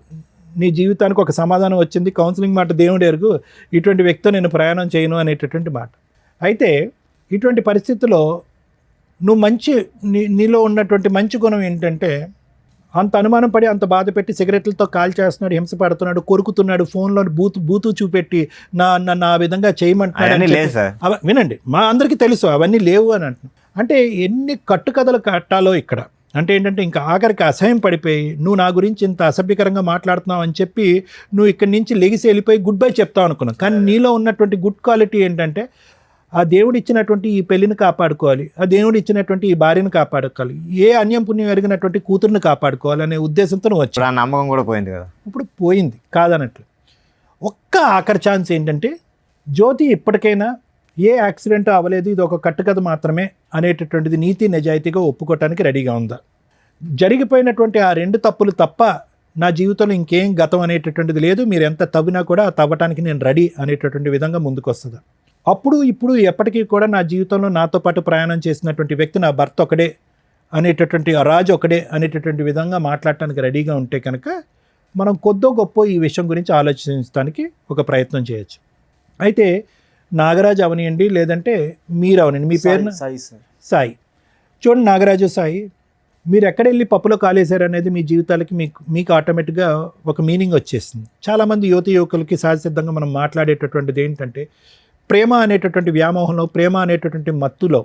నీ జీవితానికి ఒక సమాధానం వచ్చింది, కౌన్సిలింగ్ మాట దేవుడు ఎరుగు, ఇటువంటి వ్యక్తితో నేను ప్రయాణం చేయను అనేటటువంటి మాట. అయితే ఇటువంటి పరిస్థితుల్లో నువ్వు నీలో ఉన్నటువంటి మంచి గుణం ఏంటంటే, అంత అనుమానం పడి అంత బాధ పెట్టి సిగరెట్లతో కాల్ చేస్తున్నాడు, హింస పడుతున్నాడు, కొరుకుతున్నాడు, ఫోన్లో బూతు చూపెట్టి నా విధంగా చేయమంటున్నాడు. లేదు సార్, వినండి, మా అందరికీ తెలుసు అవన్నీ లేవు అని అంటున్నాను. అంటే ఎన్ని కట్టుకథలు కట్టాలో ఇక్కడ. అంటే ఏంటంటే ఇంకా ఆఖరికి అసహ్యం పడిపోయి నువ్వు నా గురించి ఇంత అసభ్యకరంగా మాట్లాడుతున్నావు అని చెప్పి నువ్వు ఇక్కడి నుంచి లెగిసి వెళ్ళిపోయి గుడ్ బై చెప్తావు అనుకున్నావు. కానీ నీలో ఉన్నటువంటి గుడ్ క్వాలిటీ ఏంటంటే, ఆ దేవుడు ఇచ్చినటువంటి ఈ పెళ్లిని కాపాడుకోవాలి, ఆ దేవుడు ఇచ్చినటువంటి ఈ భార్యను కాపాడుకోవాలి, ఏ అన్యం పుణ్యం ఎరిగినటువంటి కూతురుని కాపాడుకోవాలి అనే ఉద్దేశంతో నువ్వు వచ్చావు. ఆ నమ్మకం కూడా పోయింది కదా. ఇప్పుడు పోయింది కాదన్నట్లు. ఒక్క ఆఖరి ఛాన్స్ ఏంటంటే, జ్యోతి ఇప్పటికైనా ఏ యాక్సిడెంట్ అవ్వలేదు, ఇది ఒక కట్టుకథ మాత్రమే అనేటటువంటిది నీతి నిజాయితీగా ఒప్పుకోవటానికి రెడీగా ఉందా? జరిగిపోయినటువంటి ఆ 2 తప్పులు తప్ప నా జీవితంలో ఇంకేం గతం అనేటటువంటిది లేదు, మీరు ఎంత తవ్వినా కూడా తవ్వటానికి నేను రెడీ అనేటటువంటి విధంగా ముందుకు వస్తుందా? అప్పుడు ఇప్పుడు ఎప్పటికీ కూడా నా జీవితంలో నాతో పాటు ప్రయాణం చేసినటువంటి వ్యక్తి నా భర్త ఒకడే అనేటటువంటి, రాజు ఒకడే అనేటటువంటి విధంగా మాట్లాడటానికి రెడీగా ఉంటే కనుక మనం కొద్దో గొప్ప ఈ విషయం గురించి ఆలోచించడానికి ఒక ప్రయత్నం చేయొచ్చు. అయితే నాగరాజు అవనియండి, లేదంటే మీరు అవనండి, మీ పేరు సాయి. చూడండి నాగరాజు, సాయి, మీరు ఎక్కడ వెళ్ళి పప్పులో కాలేశారు అనేది మీ జీవితాలకి మీకు ఆటోమేటిక్గా ఒక మీనింగ్ వచ్చేస్తుంది. చాలామంది యువకులకి సహజసిద్ధంగా మనం మాట్లాడేటటువంటిది ఏంటంటే, ప్రేమ అనేటటువంటి వ్యామోహంలో, ప్రేమ అనేటటువంటి మత్తులో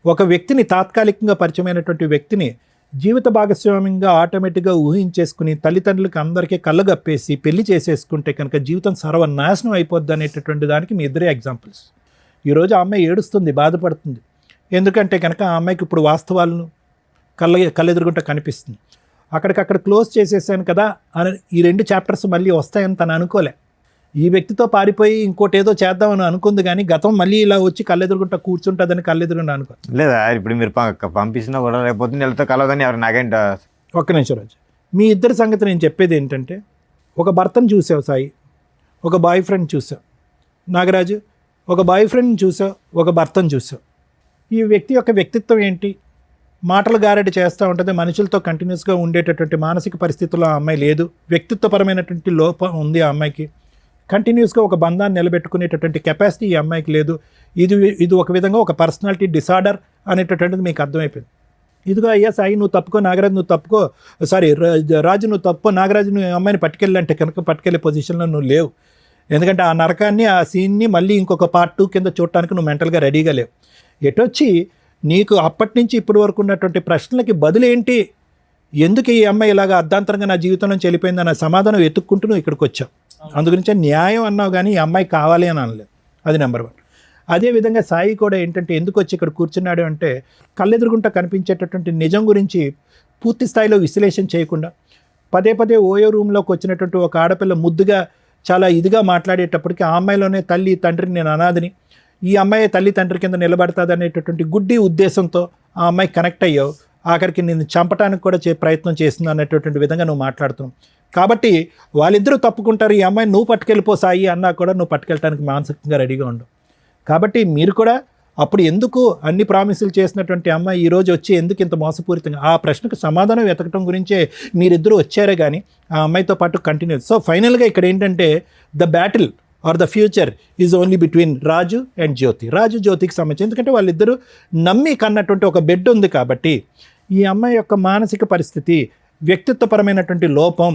ఒక వ్యక్తిని, తాత్కాలికంగా పరిచయమైనటువంటి వ్యక్తిని జీవిత భాగస్వామ్యంగా ఆటోమేటిక్గా ఊహించేసుకుని తల్లిదండ్రులకి అందరికీ కళ్ళగప్పేసి పెళ్లి చేసేసుకుంటే కనుక జీవితం సర్వనాశనం అయిపోద్ది అనేటటువంటి దానికి మీ ఇద్దరే ఎగ్జాంపుల్స్. ఈరోజు ఆ అమ్మాయి ఏడుస్తుంది, బాధపడుతుంది. ఎందుకంటే కనుక ఆ అమ్మాయికి ఇప్పుడు వాస్తవాలను కళ్ళెదురుగుంట కనిపిస్తుంది. అక్కడికక్కడ క్లోజ్ చేసేసాను కదా అని ఈ 2 చాప్టర్స్ మళ్ళీ వస్తాయని తను అనుకోలే. ఈ వ్యక్తితో పారిపోయి ఇంకోటి ఏదో చేద్దామని అనుకుంది, కానీ గతం మళ్ళీ ఇలా వచ్చి కళ్ళెదురుగుంట కూర్చుంటుందని కళ్ళెదురుగుంట అనుకో. లేదా ఇప్పుడు మీరు పంపించినా కూడా రేపు నెలతో కలవదని ఎవరు నాకేంట. ఒక్క నిమిషం రాజు, మీ ఇద్దరి సంగతి నేను చెప్పేది ఏంటంటే, ఒక భర్తను చూసావు సాయి, ఒక బాయ్ ఫ్రెండ్ చూసావు. నాగరాజు, ఒక బాయ్ ఫ్రెండ్ని చూసావు, ఒక భర్తను చూసావు. ఈ వ్యక్తి యొక్క వ్యక్తిత్వం ఏంటి? మాటలు గారడి చేస్తూ ఉంటుంది, మనుషులతో కంటిన్యూస్గా ఉండేటటువంటి మానసిక పరిస్థితుల్లో ఆ అమ్మాయి లేదు. వ్యక్తిత్వపరమైనటువంటి లోపం ఉంది ఆ అమ్మాయికి. కంటిన్యూస్గా ఒక బంధాన్ని నిలబెట్టుకునేటటువంటి కెపాసిటీ ఈ అమ్మాయికి లేదు. ఇది ఒక విధంగా ఒక పర్సనాలిటీ డిసార్డర్ అనేటటువంటిది మీకు అర్థమైపోయింది. ఇదిగో అయ్యా సాయి, నువ్వు తప్పుకో, నాగరాజు నువ్వు తప్పుకో, రాజు నువ్వు తప్పుకో, నాగరాజు నువ్వు అమ్మాయిని పట్టుకెళ్ళంటే కనుక పట్టుకెళ్ళే పొజిషన్లో నువ్వు లేవు. ఎందుకంటే ఆ నరకాన్ని, ఆ సీన్ని మళ్ళీ ఇంకొక పార్ట్ 2 కింద చూడటానికి నువ్వు మెంటల్గా రెడీగా లేవు. ఎటొచ్చి నీకు అప్పటి నుంచి ఇప్పటి వరకు ఉన్నటువంటి ప్రశ్నలకి బదులేంటి, ఎందుకు ఈ అమ్మాయి ఇలాగ అర్ధాంతరంగా నా జీవితం నుంచి వెళ్ళిపోయింది అన్న సమాధానం వెతుక్కుంటూ నువ్వు ఇక్కడికి వచ్చావు. అందుగురించే న్యాయం అన్నావు, కానీ ఈ అమ్మాయి కావాలి అని అనలేదు. అది నెంబర్ 1. అదేవిధంగా సాయి కూడా ఏంటంటే ఎందుకు వచ్చి ఇక్కడ కూర్చున్నాడు అంటే, కళ్ళెదురుగుంట కనిపించేటటువంటి నిజం గురించి పూర్తి స్థాయిలో విశ్లేషణ చేయకుండా పదే ఓయో రూమ్లోకి వచ్చినటువంటి ఒక ఆడపిల్ల ముద్దుగా చాలా ఇదిగా మాట్లాడేటప్పటికి ఆ అమ్మాయిలోనే తల్లి తండ్రిని, నేను అనాథని, ఈ అమ్మాయి తల్లి తండ్రి కింద నిలబడుతుంది అనేటటువంటి గుడ్డి ఉద్దేశంతో ఆ అమ్మాయి కనెక్ట్ అయ్యావు. ఆఖరికి నిన్ను చంపడానికి కూడా ప్రయత్నం చేస్తుంది అనేటటువంటి విధంగా నువ్వు మాట్లాడుతున్నావు. కాబట్టి వాళ్ళిద్దరూ తప్పుకుంటారు, ఈ అమ్మాయిని నువ్వు పట్టుకెళ్ళిపో సాయి అన్నా కూడా నువ్వు పట్టుకెళ్ళడానికి మానసికంగా రెడీగా ఉండవు. కాబట్టి మీరు కూడా అప్పుడు ఎందుకు అన్ని ప్రామిసులు చేసినటువంటి అమ్మాయి ఈరోజు వచ్చి ఎందుకు ఇంత మోసపూరితంగా, ఆ ప్రశ్నకు సమాధానం వెతకడం గురించే మీరిద్దరూ వచ్చారే కానీ ఆ అమ్మాయితో పాటు కంటిన్యూ. సో ఫైనల్గా ఇక్కడ ఏంటంటే, the battle are the future is only between Raju and Jyothi. Raju జ్యోతికి సంబంధించి, ఎందుకంటే వాళ్ళిద్దరూ నమ్మి కన్నటువంటి ఒక బెడ్ ఉంది. కాబట్టి ఈ అమ్మాయి యొక్క మానసిక పరిస్థితి, వ్యక్తిత్వపరమైనటువంటి లోపం,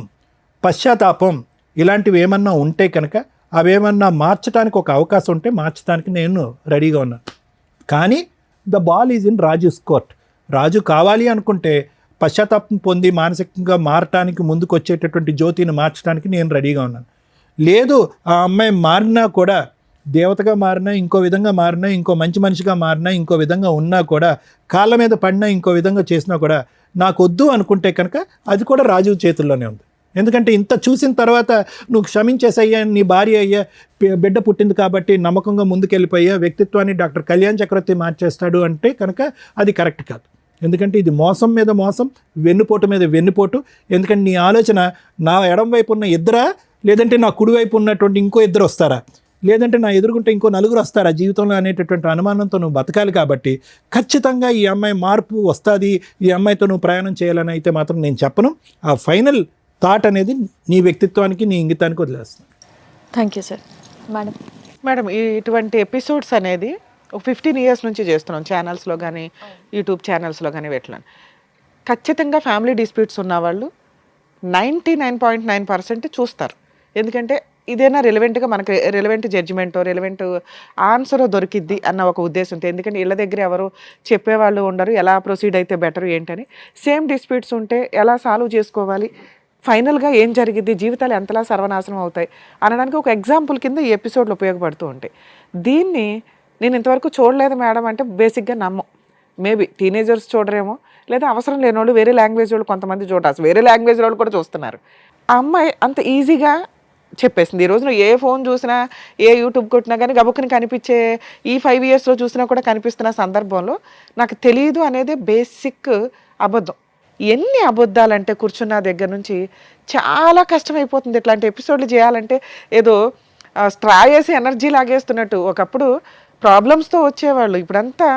పశ్చాత్తాపం ఇలాంటివి ఏమన్నా ఉంటే కనుక అవేమన్నా మార్చడానికి ఒక అవకాశం ఉంటే మార్చడానికి నేను రెడీగా ఉన్నాను. కానీ the ball is in Raju's court. Raju కావాలి అనుకుంటే పశ్చాత్తాపం పొంది మానసికంగా మారటానికి ముందుకు వచ్చేటటువంటి జ్యోతిని మార్చడానికి నేను రెడీగా ఉన్నాను. లేదు, ఆ అమ్మాయి మారినా కూడా, దేవతగా మారినా, ఇంకో విధంగా మారినా, ఇంకో మంచి మనిషిగా మారినా, ఇంకో విధంగా ఉన్నా కూడా, కాళ్ళ మీద పడినా, ఇంకో విధంగా చేసినా కూడా నాకు వద్దు అనుకుంటే కనుక అది కూడా రాజు చేతుల్లోనే ఉంది. ఎందుకంటే ఇంత చూసిన తర్వాత నువ్వు క్షమించేసయ్యా, నీ భార్య అయ్యా, బిడ్డ పుట్టింది కాబట్టి నమ్మకంగా ముందుకెళ్ళిపోయా, వ్యక్తిత్వాన్ని డాక్టర్ కళ్యాణ్ చక్రవర్తి మార్చేస్తాడు అంటే కనుక అది కరెక్ట్ కాదు. ఎందుకంటే ఇది మోసం మీద మోసం, వెన్నుపోటు మీద వెన్నుపోటు. ఎందుకంటే నీ ఆలోచన నా ఎడం వైపు ఉన్న ఇద్దరా, లేదంటే నా కుడివైపు ఉన్నటువంటి ఇంకో ఇద్దరు వస్తారా, లేదంటే నా ఎదురుకుంటే ఇంకో 4 వస్తారా జీవితంలో అనేటటువంటి అనుమానంతో నువ్వు బతకాలి. కాబట్టి ఖచ్చితంగా ఈ అమ్మాయి మార్పు వస్తుంది, ఈ అమ్మాయితో నువ్వు ప్రయాణం చేయాలని అయితే మాత్రం నేను చెప్పను. ఆ ఫైనల్ థాట్ అనేది నీ వ్యక్తిత్వానికి నీ ఇంగితానికి వదిలేస్తాను. Thank you sir. Madam, madam ఇటువంటి ఎపిసోడ్స్ అనేది ఒక 15 ఇయర్స్ నుంచి చేస్తున్నాం ఛానల్స్లో కానీ యూట్యూబ్ ఛానల్స్లో కానీ వీటిలో. ఖచ్చితంగా ఫ్యామిలీ డిస్ప్యూట్స్ ఉన్నవాళ్ళు 99.9% చూస్తారు. ఎందుకంటే ఇదేనా రిలవెంట్గా మనకి రిలవెంట్ జడ్జిమెంటో రిలవెంట్ ఆన్సరో దొరికిద్ది అన్న ఒక ఉద్దేశంతో. ఎందుకంటే ఇళ్ళ దగ్గర ఎవరు చెప్పేవాళ్ళు ఉండరు, ఎలా ప్రొసీడ్ అయితే బెటర్ ఏంటని. సేమ్ డిస్ప్యూట్స్ ఉంటే ఎలా సాల్వ్ చేసుకోవాలి, ఫైనల్గా ఏం జరిగిద్ది, జీవితాలు ఎంతలా సర్వనాశనం అవుతాయి అనడానికి ఒక ఎగ్జాంపుల్ కింద ఈ ఎపిసోడ్లు ఉపయోగపడుతూ ఉంటాయి. దీన్ని నేను ఇంతవరకు చూడలేదు మేడం అంటే బేసిక్గా నమ్మం. మేబీ టీనేజర్స్ చూడరేమో, లేదా అవసరం లేని వాళ్ళు వేరే లాంగ్వేజ్ వాళ్ళు కొంతమంది చూడాల్సి, వేరే లాంగ్వేజ్ వాళ్ళు కూడా చూస్తున్నారు. ఆ అమ్మాయి అంత ఈజీగా చెప్పేసింది. ఈ రోజున ఏ ఫోన్ చూసినా ఏ యూట్యూబ్ కొట్టినా కానీ గబుక్కుని కనిపించే ఈ 5 ఇయర్స్లో చూసినా కూడా కనిపిస్తున్న సందర్భంలో నాకు తెలియదు అనేది బేసిక్ అబద్ధం. ఎన్ని అబద్ధాలంటే కూర్చున్న దగ్గర నుంచి చాలా కష్టమైపోతుంది. ఇట్లాంటి ఎపిసోడ్లు చేయాలంటే ఏదో స్ట్రా వేసి ఎనర్జీ లాగేస్తున్నట్టు. ఒకప్పుడు ప్రాబ్లమ్స్తో వచ్చేవాళ్ళు, ఇప్పుడంతా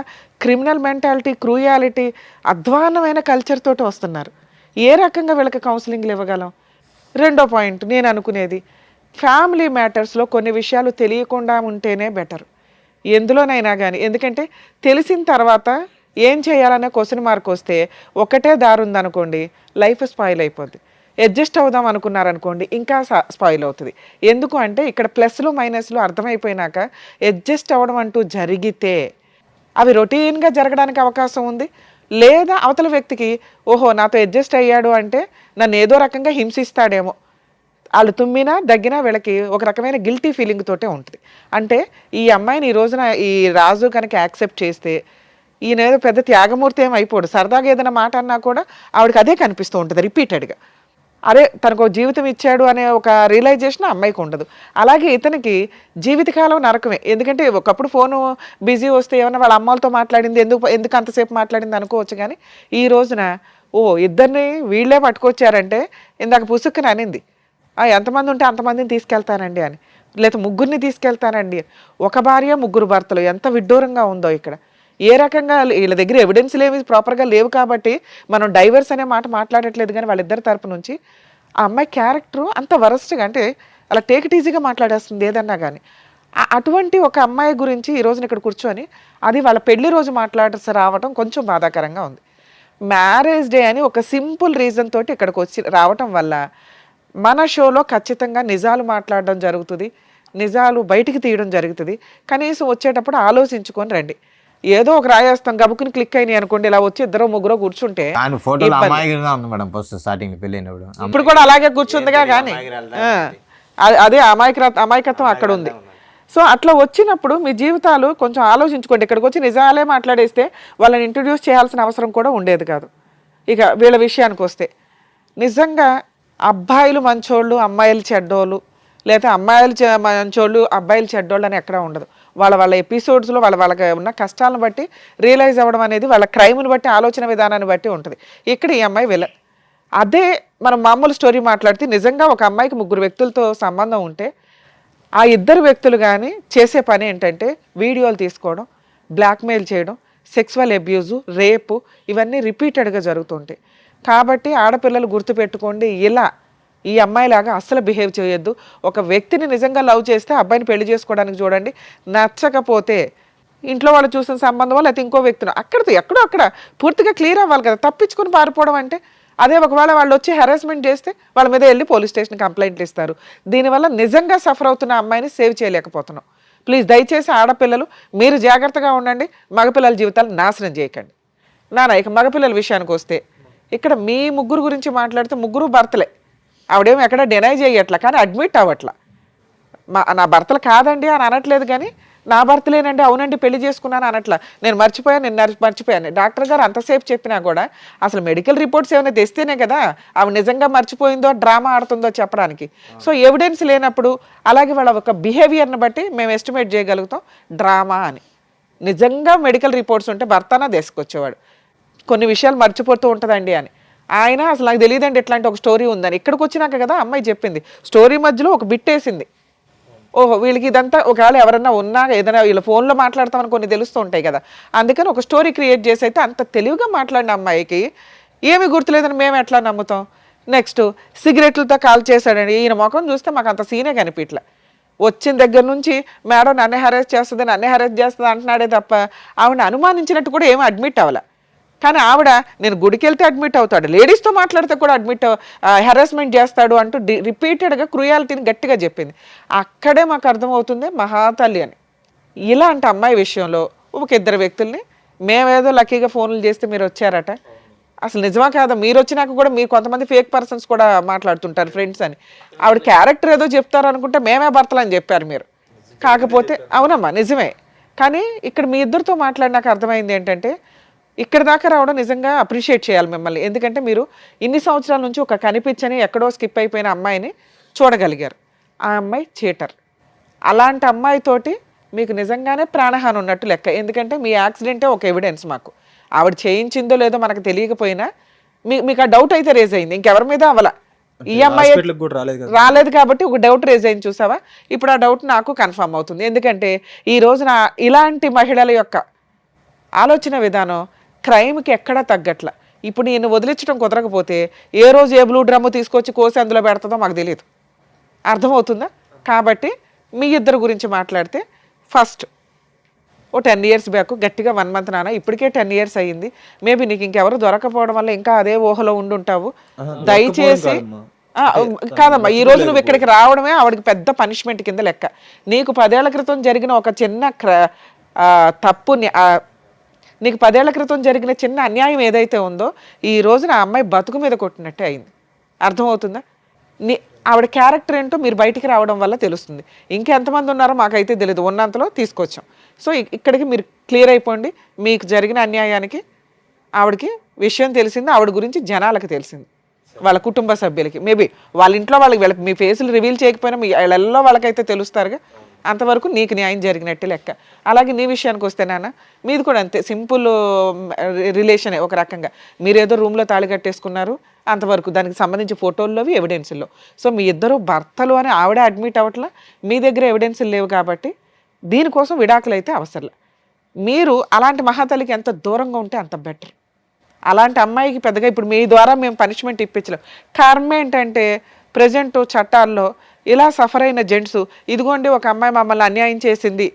క్రిమినల్ మెంటాలిటీ, క్రూయాలిటీ, అధ్వాన్నమైన కల్చర్ తోటి వస్తున్నారు. ఏ రకంగా వీళ్ళకి కౌన్సిలింగ్లు ఇవ్వగలం? రెండో పాయింట్ నేను అనుకునేది, ఫ్యామిలీ మ్యాటర్స్లో కొన్ని విషయాలు తెలియకుండా ఉంటేనే బెటర్ ఎందులోనైనా కానీ. ఎందుకంటే తెలిసిన తర్వాత ఏం చేయాలనే క్వశ్చన్ మార్క్ వస్తే ఒకటే దారి ఉందనుకోండి, లైఫ్ స్పాయిల్ అయిపోద్ది. అడ్జస్ట్ అవుదాం అనుకున్నారనుకోండి, ఇంకా స్పాయిల్ అవుతుంది. ఎందుకు అంటే ఇక్కడ ప్లస్లు మైనస్లు అర్థమైపోయినాక అడ్జస్ట్ అవ్వడం అంటూ జరిగితే అవి రొటీన్గా జరగడానికి అవకాశం ఉంది. లేదా అవతల వ్యక్తికి ఓహో నాతో అడ్జస్ట్ అయ్యాడు అంటే నన్ను ఏదో రకంగా హింసిస్తాడేమో, వాళ్ళు తుమ్మినా దగ్గినా వీళ్ళకి ఒక రకమైన గిల్టీ ఫీలింగ్ తోటే ఉంటుంది. అంటే ఈ అమ్మాయిని ఈ రోజున ఈ రాజు కనుక యాక్సెప్ట్ చేస్తే ఈయన ఏదో పెద్ద త్యాగమూర్తి ఏం అయిపోడు. సరదాగా ఏదైనా మాట అన్నా కూడా ఆవిడకి అదే కనిపిస్తూ ఉంటుంది రిపీటెడ్గా. అరే తనకు జీవితం ఇచ్చాడు అనే ఒక రియలైజేషన్ అమ్మాయికి ఉండదు. అలాగే ఇతనికి జీవితకాలం నరకమే. ఎందుకంటే ఒకప్పుడు ఫోను బిజీ వస్తే ఏమన్నా వాళ్ళ అమ్మలతో మాట్లాడింది, ఎందుకు అంతసేపు మాట్లాడింది అనుకోవచ్చు. కానీ ఈ రోజున ఇద్దరిని వీళ్ళే పట్టుకొచ్చారంటే ఇందాక పుసుక్కుని అనింది, ఎంతమంది ఉంటే అంతమందిని తీసుకెళ్తానండి అని, లేదా ముగ్గురిని తీసుకెళ్తానండి. ఒక భార్య ముగ్గురు భర్తలు, ఎంత విడ్డూరంగా ఉందో ఇక్కడ. ఏ రకంగా వీళ్ళ దగ్గర ఎవిడెన్స్లు ఏవి ప్రాపర్గా లేవు కాబట్టి మనం డైవర్స్ అనే మాట మాట్లాడట్లేదు. కానీ వాళ్ళిద్దరి తరపు నుంచి ఆ అమ్మాయి క్యారెక్టరు అంత వరస్ట్గా, అంటే అలా టేక్ ఇట్ ఈజీగా మాట్లాడేస్తుంది ఏదన్నా కానీ. అటువంటి ఒక అమ్మాయి గురించి ఈ రోజున ఇక్కడ కూర్చొని అది వాళ్ళ పెళ్లి రోజు మాట్లాడాల్సి రావటం కొంచెం బాధాకరంగా ఉంది. మ్యారేజ్ డే అని ఒక సింపుల్ రీజన్ తోటి ఇక్కడికి వచ్చి రావటం వల్ల మన షోలో ఖచ్చితంగా నిజాలు మాట్లాడడం జరుగుతుంది, నిజాలు బయటికి తీయడం జరుగుతుంది. కనీసం వచ్చేటప్పుడు ఆలోచించుకొని రండి. ఏదో ఒక రాయేస్తాం గబుకుని క్లిక్ అయినాయి అనుకోండి, ఇలా వచ్చి ఇద్దరు ముగ్గురు కూర్చుంటే ఇప్పుడు కూడా అలాగే కూర్చుందిగా. కానీ అదే అమాయకత్వం అక్కడ ఉంది. సో అట్లా వచ్చినప్పుడు మీ జీవితాలు కొంచెం ఆలోచించుకోండి. ఇక్కడికి వచ్చి నిజాలే మాట్లాడేస్తే వాళ్ళని ఇంట్రడ్యూస్ చేయాల్సిన అవసరం కూడా ఉండేది కాదు. ఇక వీళ్ళ విషయానికి వస్తే నిజంగా అబ్బాయిలు మంచోళ్ళు అమ్మాయిలు చెడ్డోళ్ళు, లేదా అమ్మాయిలు మంచోళ్ళు అబ్బాయిలు చెడ్డోళ్ళు అని ఎక్కడా ఉండదు. వాళ్ళ ఎపిసోడ్స్లో వాళ్ళకి ఉన్న కష్టాలను బట్టి రియలైజ్ అవ్వడం అనేది వాళ్ళ క్రైమ్ని బట్టి ఆలోచన విధానాన్ని బట్టి ఉంటుంది. ఇక్కడ ఈ అమ్మాయి విలన్. అదే మనం మామూలు స్టోరీ మాట్లాడితే నిజంగా ఒక అమ్మాయికి ముగ్గురు వ్యక్తులతో సంబంధం ఉంటే ఆ ఇద్దరు వ్యక్తులు కానీ చేసే పని ఏంటంటే వీడియోలు తీసుకోవడం, బ్లాక్మెయిల్ చేయడం, సెక్సువల్ అబ్యూజు, రేపు ఇవన్నీ రిపీటెడ్గా జరుగుతుంటాయి. కాబట్టి ఆడపిల్లలు గుర్తుపెట్టుకోండి, ఇలా ఈ అమ్మాయిలాగా అస్సలు బిహేవ్ చేయొద్దు. ఒక వ్యక్తిని నిజంగా లవ్ చేస్తే అబ్బాయిని పెళ్లి చేసుకోవడానికి చూడండి. నచ్చకపోతే ఇంట్లో వాళ్ళు చూసిన సంబంధం లేకపోతే ఇంకో వ్యక్తిని అక్కడితో ఎక్కడో అక్కడ పూర్తిగా క్లియర్ అవ్వాలి కదా. తప్పించుకొని పారిపోవడం అంటే అదే. ఒకవేళ వాళ్ళు వచ్చి హెరాస్మెంట్ చేస్తే వాళ్ళ మీద వెళ్ళి పోలీస్ స్టేషన్ కంప్లైంట్లు ఇస్తారు. దీనివల్ల నిజంగా సఫర్ అవుతున్న అమ్మాయిని సేవ్ చేయలేకపోతున్నాం. ప్లీజ్ దయచేసి ఆడపిల్లలు మీరు జాగ్రత్తగా ఉండండి, మగపిల్లల జీవితాలు నాశనం చేయకండి. ఇక మగపిల్లల విషయానికి వస్తే ఇక్కడ మీ ముగ్గురు గురించి మాట్లాడితే ముగ్గురు భర్తలే. ఆవిడేమో ఎక్కడ డినై చేయట్లా, కానీ అడ్మిట్ అవ్వట్లా. నా భర్తలు కాదండి అని అనట్లేదు, కానీ నా భర్తలేనండి, అవునండి పెళ్లి చేసుకున్నాను అనట్లా. నేను మర్చిపోయాను. డాక్టర్ గారు అంతసేపు చెప్పినా కూడా అసలు మెడికల్ రిపోర్ట్స్ ఏమైనా తెస్తేనే కదా ఆవిడ నిజంగా మర్చిపోయిందో డ్రామా ఆడుతుందో చెప్పడానికి. సో ఎవిడెన్స్ లేనప్పుడు అలాగే వాళ్ళ ఒక బిహేవియర్ని బట్టి మేము ఎస్టిమేట్ చేయగలుగుతాం డ్రామా అని. నిజంగా మెడికల్ రిపోర్ట్స్ ఉంటే భర్తనా తీసుకొచ్చేవాడు. కొన్ని విషయాలు మర్చిపోతూ ఉంటుందండి అని. ఆయన అసలు నాకు తెలియదండి ఇట్లాంటి ఒక స్టోరీ ఉందని. ఇక్కడికి వచ్చినాక కదా అమ్మాయి చెప్పింది. స్టోరీ మధ్యలో ఒక బిట్ వేసింది. ఓహో వీళ్ళకి ఇదంతా ఒకవేళ ఎవరన్నా ఉన్నా ఏదైనా వీళ్ళ ఫోన్లో మాట్లాడతామని కొన్ని తెలుస్తూ ఉంటాయి కదా, అందుకని ఒక స్టోరీ క్రియేట్ చేసి అయితే అంత తెలివిగా మాట్లాడిన అమ్మాయికి ఏమి గుర్తులేదని మేము ఎట్లా నమ్ముతాం? నెక్స్ట్ సిగరెట్లతో కాల్ చేశాడండి. ఈయన ముఖం చూస్తే మాకు అంత సీనే కనిపించలే. వచ్చిన దగ్గర నుంచి మేడం నన్నే హెరాస్ చేస్తుంది అంటున్నాడే తప్ప ఆవిడ అనుమానించినట్టు కూడా ఏమీ అడ్మిట్ అవ్వాల. కానీ ఆవిడ నేను గుడికి వెళ్తే అడ్మిట్ అవుతాడు, లేడీస్తో మాట్లాడితే కూడా హెరాస్మెంట్ చేస్తాడు అంటూ రిపీటెడ్గా క్రూయాలిటీని గట్టిగా చెప్పింది. అక్కడే మాకు అర్థమవుతుంది మహాతల్లి అని. ఇలాంటి అమ్మాయి విషయంలో ఒక ఇద్దరు వ్యక్తుల్ని మేమేదో లక్కీగా ఫోన్లు చేస్తే మీరు వచ్చారట, అసలు నిజమా కాదా? మీరు వచ్చినాక కూడా మీరు కొంతమంది ఫేక్ పర్సన్స్ కూడా మాట్లాడుతుంటారు ఫ్రెండ్స్ అని. ఆవిడ క్యారెక్టర్ ఏదో చెప్తారు అనుకుంటే మేమే భర్తలు అని చెప్పారు మీరు. కాకపోతే అవునమ్మా నిజమే, కానీ ఇక్కడ మీ ఇద్దరితో మాట్లాడినాక అర్థమైంది ఏంటంటే ఇక్కడ దాకా రావడం నిజంగా అప్రిషియేట్ చేయాలి మిమ్మల్ని. ఎందుకంటే మీరు ఇన్ని సంవత్సరాల నుంచి ఒక కనిపించని ఎక్కడో స్కిప్ అయిపోయిన అమ్మాయిని చూడగలిగారు. ఆ అమ్మాయి చీటర్. అలాంటి అమ్మాయితోటి మీకు నిజంగానే ప్రాణహాని ఉన్నట్టు లెక్క. ఎందుకంటే మీ యాక్సిడెంటే ఒక ఎవిడెన్స్ మాకు. ఆవిడ చేయించిందో లేదో మనకు తెలియకపోయినా మీకు ఆ డౌట్ అయితే రేజ్ అయింది, ఇంకెవరి మీద అవ్వాల. ఈ అమ్మాయి రాలేదు కాబట్టి ఒక డౌట్ రేజ్ అయింది చూసావా. ఇప్పుడు ఆ డౌట్ నాకు కన్ఫర్మ్ అవుతుంది. ఎందుకంటే ఈ రోజున ఇలాంటి మహిళల యొక్క ఆలోచన విధానం క్రైమ్కి ఎక్కడా తగ్గట్ల. ఇప్పుడు నేను వదిలించడం కుదరకపోతే ఏ రోజు ఏ బ్లూ డ్రమ్ము తీసుకొచ్చి కోసి అందులో పెడుతుందో మాకు తెలియదు. అర్థమవుతుందా? కాబట్టి మీ ఇద్దరు గురించి మాట్లాడితే ఫస్ట్ ఓ 10 years బ్యాక్ గట్టిగా 1 month నాన్న, ఇప్పటికే 10 years అయ్యింది. మేబీ నీకు ఇంకెవరు దొరకపోవడం వల్ల ఇంకా అదే ఊహలో ఉండుంటావు. దయచేసి కాదమ్మా, ఈ రోజు నువ్వు ఇక్కడికి రావడమే ఆవిడకి పెద్ద పనిష్మెంట్ కింద లెక్క. నీకు 10 ఏళ్ల క్రితం జరిగిన ఒక చిన్న తప్పుని, నీకు 10 ఏళ్ల క్రితం జరిగిన చిన్న అన్యాయం ఏదైతే ఉందో ఈ రోజున ఆ అమ్మాయి బతుకు మీద కొట్టినట్టే అయింది. అర్థమవుతుందా? ఆవిడ క్యారెక్టర్ ఏంటో మీరు బయటికి రావడం వల్ల తెలుస్తుంది. ఇంకెంతమంది ఉన్నారో మాకైతే తెలియదు, ఉన్నంతలో తీసుకొచ్చాం. సో ఇక్కడికి మీరు క్లియర్ అయిపోండి. మీకు జరిగిన అన్యాయానికి ఆవిడకి విషయం తెలిసింది, ఆవిడ గురించి జనాలకు తెలిసింది, వాళ్ళ కుటుంబ సభ్యులకి. మేబీ వాళ్ళ ఇంట్లో వాళ్ళకి మీ ఫేసులు రివీల్ చేయకపోయినా మీ వాళ్ళల్లో వాళ్ళకైతే తెలుస్తారుగా. అంతవరకు నీకు న్యాయం జరిగినట్టే లెక్క. అలాగే నీ విషయానికి వస్తే నాన్న, మీది కూడా అంతే, సింపుల్ రిలేషనే ఒక రకంగా. మీరేదో రూమ్లో తాళి కట్టేసుకున్నారు అంతవరకు, దానికి సంబంధించి ఫోటోల్లోవి ఎవిడెన్సుల్లో. సో మీ ఇద్దరు భర్తలు అని ఆవిడ అడ్మిట్ అవ్వట్లా, మీ దగ్గర ఎవిడెన్సులు లేవు కాబట్టి దీనికోసం విడాకులు అయితే అవసరం. మీరు అలాంటి మహాతల్లికి ఎంత దూరంగా ఉంటే అంత బెటర్. అలాంటి అమ్మాయికి పెద్దగా ఇప్పుడు మీ ద్వారా మేము పనిష్మెంట్ ఇప్పించలేం. కారణం ఏంటంటే ప్రజెంట్ చట్టాల్లో ఇలా సఫర్ అయిన జెంట్స్, ఇదిగోండి ఒక అమ్మాయి మమ్మల్ని అన్యాయం చేసింది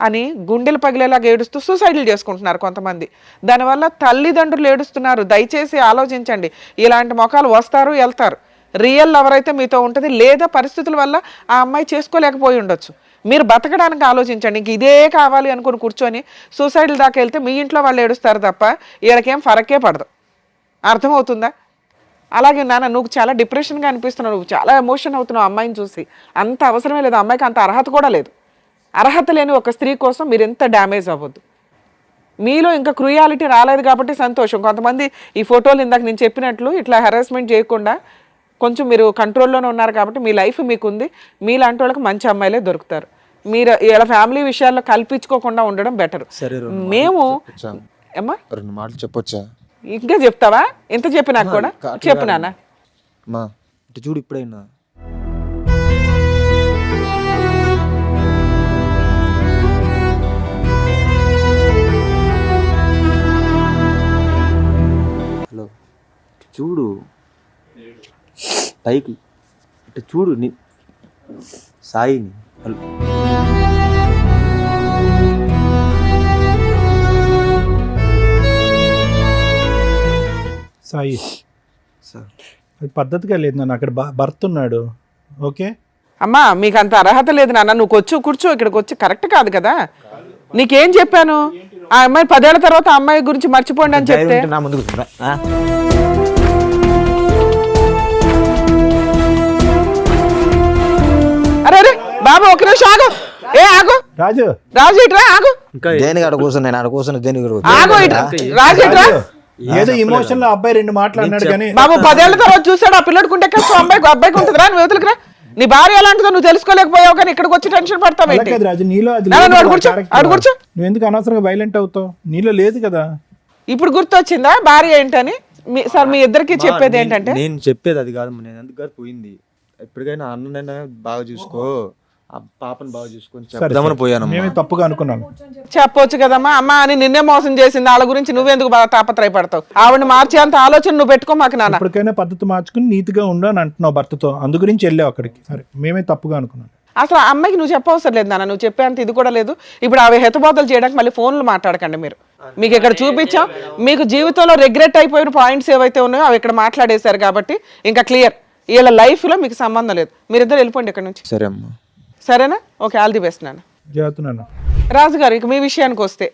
అని గుండెలు పగిలేలాగా ఏడుస్తూ సూసైడ్లు చేసుకుంటున్నారు కొంతమంది. దానివల్ల తల్లిదండ్రులు ఏడుస్తున్నారు. దయచేసి ఆలోచించండి. ఇలాంటి మొఖాలు వస్తారు వెళ్తారు. రియల్ లవర్ అయితే మీతో ఉంటుంది, లేదా పరిస్థితుల వల్ల ఆ అమ్మాయి చేసుకోలేకపోయి ఉండొచ్చు. మీరు బతకడానికి ఆలోచించండి. ఇంక ఇదే కావాలి అనుకుని కూర్చొని సూసైడ్ల దాకా వెళ్తే మీ ఇంట్లో వాళ్ళు ఏడుస్తారు తప్ప వీళ్ళకేం ఫరకే పడదు. అర్థమవుతుందా? అలాగే నాన్న, నువ్వు చాలా డిప్రెషన్గా అనిపిస్తున్నావు, నువ్వు చాలా ఎమోషన్ అవుతున్నావు అమ్మాయిని చూసి. అంత అవసరమే లేదు, అమ్మాయికి అంత అర్హత కూడా లేదు. అర్హత లేని ఒక స్త్రీ కోసం మీరు ఎంత డ్యామేజ్ అవ్వద్దు. మీలో ఇంకా క్రూయాలిటీ రాలేదు కాబట్టి సంతోషం. కొంతమంది ఈ ఫోటోలు ఇందాక నేను చెప్పినట్లు ఇట్లా హెరాస్మెంట్ చేయకుండా కొంచెం మీరు కంట్రోల్లోనే ఉన్నారు కాబట్టి మీ లైఫ్ మీకుంది. మీలాంటి వాళ్ళకి మంచి అమ్మాయిలే దొరుకుతారు. మీరు ఇలా ఫ్యామిలీ విషయాల్లో కల్పించుకోకుండా ఉండడం బెటర్. మేము ఏమ్మా 2 మాటలు చెప్పొచ్చా? ఇంకా చెప్తావా? ఎంత చెప్పినా కూడా చెప్పు నాన్న. మా ఇటు చూడు, ఇప్పుడైనా హలో ఇటు చూడు, పైకి ఇటు చూడు సాయిని. హలో సాయి, అది పద్ధతిగా లేదు నాన్న. అక్కడ భర్త ఉన్నాడు. ఓకే అమ్మా, మీకు అంత అర్హత లేదు నాన్న. నువ్వు కూర్చో, ఇక్కడికి వచ్చి కరెక్ట్ కాదు కదా. నీకేం చెప్పాను? ఆ అమ్మాయి 10 ఏళ్ల తర్వాత ఆ అమ్మాయి గురించి మర్చిపోండి అని చెప్తే నా ముందుకు అరే బాబు ఒక నిమిషం ఆగు. ఆగు రాజు, రాజు ఇట్రా, ఆగు. దేనికి అక్కడ కూర్చుని నేను అక్కడ కూర్చుని దేనికి ఆగు రాజు ఇట్రా. ఏదో ఇమోషన్ లో అబ్బాయి 2 మాట్లాడినాడు కానీ బాబు 10 ఏళ్ల తర్వాత చూసాడు ఆ పిల్లడుకుంటే కష్టం, అబ్బాయికి ఉంటుందిరా. నువ్వు యువతలకి రా. నీ భార్య ఎలాంటిదో నువ్వు తెలుసుకోలేకపోయావు కానీ ఇక్కడికి వచ్చి టెన్షన్ పడతావు ఏంటి? రాజు, నీలో అది కూర్చో. నువ్వు ఎందుకు అనవసరంగా వైలెంట్ అవుతావు? నీలో లేదు కదా. ఇప్పుడు గుర్తొచ్చిందా భార్య ఏంటని? సార్ మీ ఇద్దరికి చెప్పేది ఏంటంటే, నేను చెప్పేది అది కాదు. నేను ఎందుకు పోయింది. ఎప్పటికైనా అన్ననైనా బాగా చూసుకో. ఆ పాపను బాగా చూసుకొని సరే, చెప్దామని పోయానమ్మా. మేమే తప్పుగా అనుకున్నాము. చెప్పొచ్చు కదమ్మా, అమ్మ అని నిన్నే మోసం చేసింది, వాళ్ళ గురించి నువ్వెందుకు బాగా తాపత్రయపడతావు? ఆవిడని మార్చేంత ఆలోచన నువ్వు పెట్టుకో మాకు నాన్న. ఇప్పటికైనా పద్ధతి మార్చుకుని నీతిగా ఉండు అని అంటున్నావు భర్తతో, అందు గురించి వెళ్ళావు అక్కడికి. సరే, మేమే తప్పుగా అనుకున్నాను. అసలు ఆ అమ్మాయికి నువ్వు చెప్పవసరం లేదు నాన్న, నువ్వు చెప్పేంత ఇది కూడా లేదు. ఇప్పుడు అవి హెతబోతలు చేయడానికి మళ్ళీ ఫోన్లు మాట్లాడకండి మీరు. మీకు ఇక్కడ చూపించాం, మీకు జీవితంలో రిగ్రెట్ అయిపోయిన పాయింట్స్ ఏవైతే ఉన్నాయో అవి ఇక్కడ మాట్లాడేశారు కాబట్టి ఇంకా క్లియర్. వీళ్ళ లైఫ్లో మీకు సంబంధం లేదు, మీరిద్దరు వెళ్ళిపోండి ఇక్కడ నుంచి. సరే అమ్మా. సరేనా? ఓకే, ఆల్ ది బెస్ట్ నాన్న. జాగ్రత్త. రాజుగారు, ఇక మీ విషయానికి వస్తే,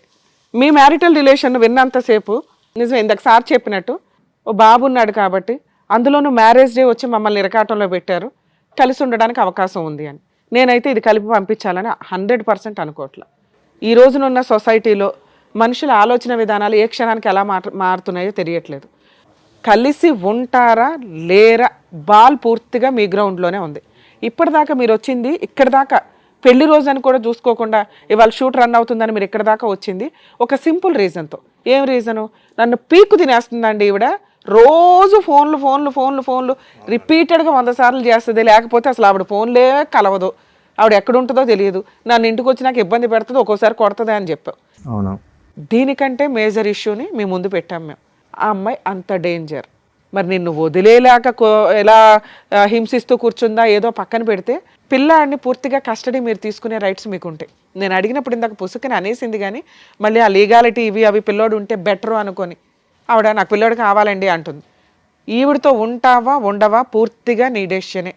మీ మ్యారిటల్ రిలేషన్ విన్నంతసేపు నిజమే ఇందాక సార్ చెప్పినట్టు ఓ బాబు ఉన్నాడు కాబట్టి, అందులోనూ మ్యారేజ్ డే వచ్చి మమ్మల్ని ఇరకాటంలో పెట్టారు, కలిసి ఉండడానికి అవకాశం ఉంది అని. నేనైతే ఇది కలిపి పంపించాలని 100% అనుకోవట్లే. ఈ రోజునున్న సొసైటీలో మనుషుల ఆలోచన విధానాలు ఏ క్షణానికి ఎలా మారుతున్నాయో తెలియట్లేదు. కలిసి ఉంటారా లేరా బాల్ పూర్తిగా మీ గ్రౌండ్లోనే ఉంది. ఇప్పటిదాకా మీరు వచ్చింది ఇక్కడ దాకా, పెళ్లి రోజు అని కూడా చూసుకోకుండా ఇవాళ షూట్ రన్ అవుతుందని మీరు ఇక్కడ దాకా వచ్చింది ఒక సింపుల్ రీజన్తో. ఏం రీజను? నన్ను పీకు తినేస్తుందండి ఈవిడ, రోజు ఫోన్లు ఫోన్లు ఫోన్లు ఫోన్లు రిపీటెడ్గా 100 సార్లు చేస్తుంది, లేకపోతే అసలు ఆవిడ ఫోన్లే కలవదు, ఆవిడ ఎక్కడ ఉంటుందో తెలియదు, నన్ను ఇంటికి వచ్చి నాకు ఇబ్బంది పెడుతుంది, ఒక్కోసారి కొడుతుంది అని చెప్పావు. అవును. దీనికంటే మేజర్ ఇష్యూని మీ ముందు పెట్టాం మేము. ఆ అమ్మాయి అంత డేంజర్, మరి నిన్ను వదిలేలాక ఎలా హింసిస్తూ కూర్చుందా ఏదో పక్కన పెడితే, పిల్లాడిని పూర్తిగా కస్టడీ మీరు తీసుకునే రైట్స్ మీకు ఉంటాయి. నేను అడిగినప్పుడు ఇందాక పుసుకని అనేసింది, కానీ మళ్ళీ ఆ లీగాలిటీ ఇవి అవి పిల్లోడు ఉంటే బెటరు అనుకొని ఆవిడ నాకు పిల్లోడు కావాలండి అంటుంది. ఈవిడతో ఉంటావా ఉండవా పూర్తిగా నీ డెసిషనే.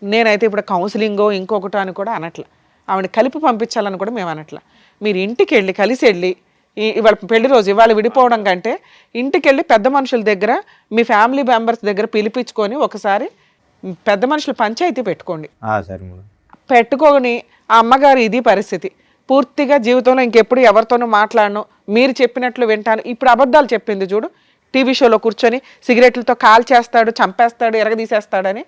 నేనైతే ఇప్పుడు కౌన్సిలింగో ఇంకొకటో అని కూడా అనట్లా, ఆవిడ కలిపి పంపించాలని కూడా మేము అనట్లా. మీరు ఇంటికి వెళ్ళి కలిసి వెళ్ళి, ఇవాళ పెళ్లి రోజు ఇవాళ విడిపోవడం కంటే ఇంటికి వెళ్ళి పెద్ద మనుషుల దగ్గర మీ ఫ్యామిలీ మెంబర్స్ దగ్గర పిలిపించుకొని ఒకసారి పెద్ద మనుషులు పంచాయతీ పెట్టుకోండి. సరే మేడం. పెట్టుకొని ఆ అమ్మగారు ఇది పరిస్థితి, పూర్తిగా జీవితంలో ఇంకెప్పుడు ఎవరితోనూ మాట్లాడను, మీరు చెప్పినట్లు వింటాను. ఇప్పుడు అబద్ధాలు చెప్పింది చూడు, టీవీ షోలో కూర్చొని సిగరెట్లతో కాల్ చేస్తాడు, చంపేస్తాడు, ఎరగదీసేస్తాడని,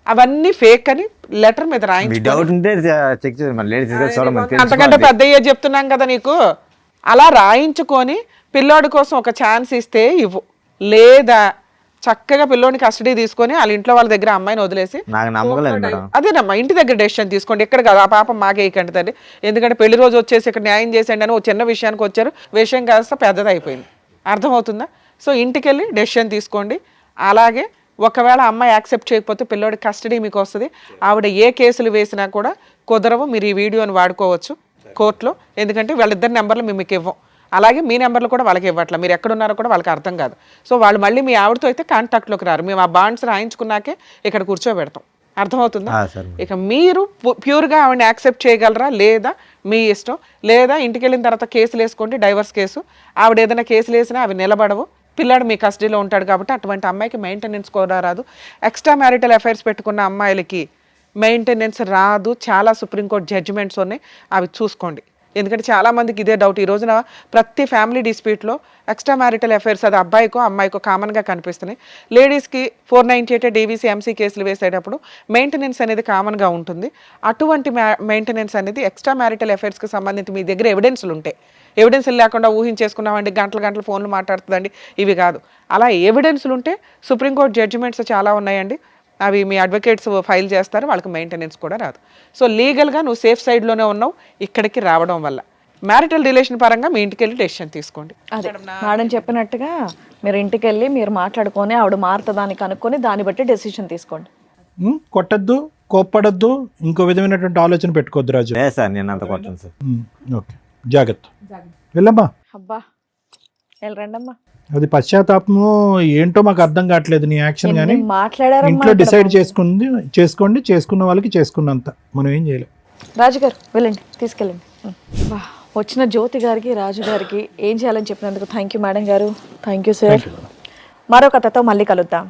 అవన్నీ ఫేక్ అని లెటర్ మీద రాయించి, అంతకంటే పెద్ద చెప్తున్నాం కదా నీకు, అలా రాయించుకొని పిల్లోడి కోసం ఒక ఛాన్స్ ఇస్తే ఇవ్వు, లేదా చక్కగా పిల్లోడిని కస్టడీ తీసుకొని వాళ్ళ ఇంట్లో వాళ్ళ దగ్గర అమ్మాయిని వదిలేసి, నాకు నమ్మకం లేదు మేడం. అదేనమ్మా ఇంటి దగ్గర డెసిషన్ తీసుకోండి, ఎక్కడ కాదు. ఆ పాపం మాకేయకండి తండ్రి, ఎందుకంటే పెళ్లి రోజు వచ్చేసి ఇక్కడ న్యాయం చేసేయండి అని ఒక చిన్న విషయానికి వచ్చారు, విషయం కాస్త పెద్దది అయిపోయింది. అర్థమవుతుందా? సో ఇంటికి వెళ్ళి డెసిషన్ తీసుకోండి. అలాగే ఒకవేళ అమ్మాయి యాక్సెప్ట్ చేయకపోతే పిల్లోడి కస్టడీ మీకు వస్తుంది. ఆవిడ ఏ కేసులు వేసినా కూడా కుదరవు, మీరు ఈ వీడియోని వాడుకోవచ్చు కోర్టులో, ఎందుకంటే వాళ్ళిద్దరి నెంబర్లు మేము మీకు ఇవ్వం, అలాగే మీ నెంబర్లు కూడా వాళ్ళకి ఇవ్వట్లా, మీరు ఎక్కడున్నారో కూడా వాళ్ళకి అర్థం కాదు. సో వాళ్ళు మళ్ళీ మీ ఆవిడతో అయితే కాంటాక్ట్లోకి రారు, మేము ఆ బాండ్స్ రాయించుకున్నాకే ఇక్కడ కూర్చోబెడతాం. అర్థమవుతుందా? ఇక మీరు ప్యూర్గా ఆవిడని యాక్సెప్ట్ చేయగలరా లేదా మీ ఇష్టం, లేదా ఇంటికి వెళ్ళిన తర్వాత కేసులు వేసుకోండి, డైవర్స్ కేసు. ఆవిడ ఏదైనా కేసులు వేసినా అవి నిలబడవు, పిల్లాడు మీ కస్టడీలో ఉంటాడు కాబట్టి అటువంటి అమ్మాయికి మెయింటెనెన్స్ కూడా రాదు. ఎక్స్ట్రా మ్యారిటల్ అఫైర్స్ పెట్టుకున్న అమ్మాయిలకి మెయింటెనెన్స్ రాదు. చాలా సుప్రీంకోర్టు జడ్జిమెంట్స్ ఉన్నాయి, అవి చూసుకోండి. ఎందుకంటే చాలామందికి ఇదే డౌట్. ఈ రోజున ప్రతి ఫ్యామిలీ డిస్ప్యూట్లో ఎక్స్ట్రా మ్యారిటల్ అఫైర్స్ అది అబ్బాయికో అమ్మాయికో కామన్గా కనిపిస్తున్నాయి. లేడీస్కి 498 డీవీసీ ఎంసీ కేసులు వేసేటప్పుడు మెయింటెనెన్స్ అనేది కామన్గా ఉంటుంది. అటువంటి మెయింటెనెన్స్ అనేది ఎక్స్ట్రా మ్యారిటల్ అఫైర్స్కి సంబంధించి మీ దగ్గర ఎవిడెన్స్లు ఉంటాయి. ఎవిడెన్స్లు లేకుండా ఊహించేసుకున్నామండి, గంటలు ఫోన్లు మాట్లాడుతుందండి, ఇవి కాదు. అలా ఎవిడెన్స్లు ఉంటే సుప్రీంకోర్టు జడ్జిమెంట్స్ చాలా ఉన్నాయండి, అవి మీ అడ్వకేట్స్ ఫైల్ చేస్తారు, వాళ్ళకి మెయింటెనెన్స్ కూడా రాదు. సో లీగల్గా నువ్వు సేఫ్ సైడ్లోనే ఉన్నావు ఇక్కడికి రావడం వల్ల. మ్యారిటల్ రిలేషన్ పరంగా మీ ఇంటికి వెళ్ళి డెసిషన్ తీసుకోండి. అదే మేడం చెప్పినట్టుగా మీరు ఇంటికి వెళ్ళి మీరు మాట్లాడుకొని ఆవిడ మారుతుందాన్ని కనుక్కొని దాన్ని బట్టి డెసిషన్ తీసుకోండి. కొట్టద్దు, కోప్పడద్దు, ఇంకో విధమైనటువంటి ఆలోచన పెట్టుకోవద్దు రాజు. లేదు సార్, నేను అంత కొట్టను సార్. ఓకే, జాగ్రత్త. వెళ్ళమ్మా. అబ్బా వెళ్ళరండమ్మా. అది పశ్చాత్తాపము ఏంటో మాకు అర్థం కావట్లేదు నీ యాక్షన్, కానీ మాట్లాడారు ఇంట్లో డిసైడ్ చేసుకోండి, చేసుకున్న వాళ్ళకి చేసుకున్నంత, మనం ఏం చేయలేం. రాజుగారు వెళ్ళండి, తీసుకెళ్ళండి. వచ్చిన జ్యోతి గారికి రాజు గారికి ఏం చేయాలని చెప్పినందుకు థ్యాంక్ యూ మేడం గారు, థ్యాంక్ యూ సార్. మరో కథతో మళ్ళీ కలుద్దాం.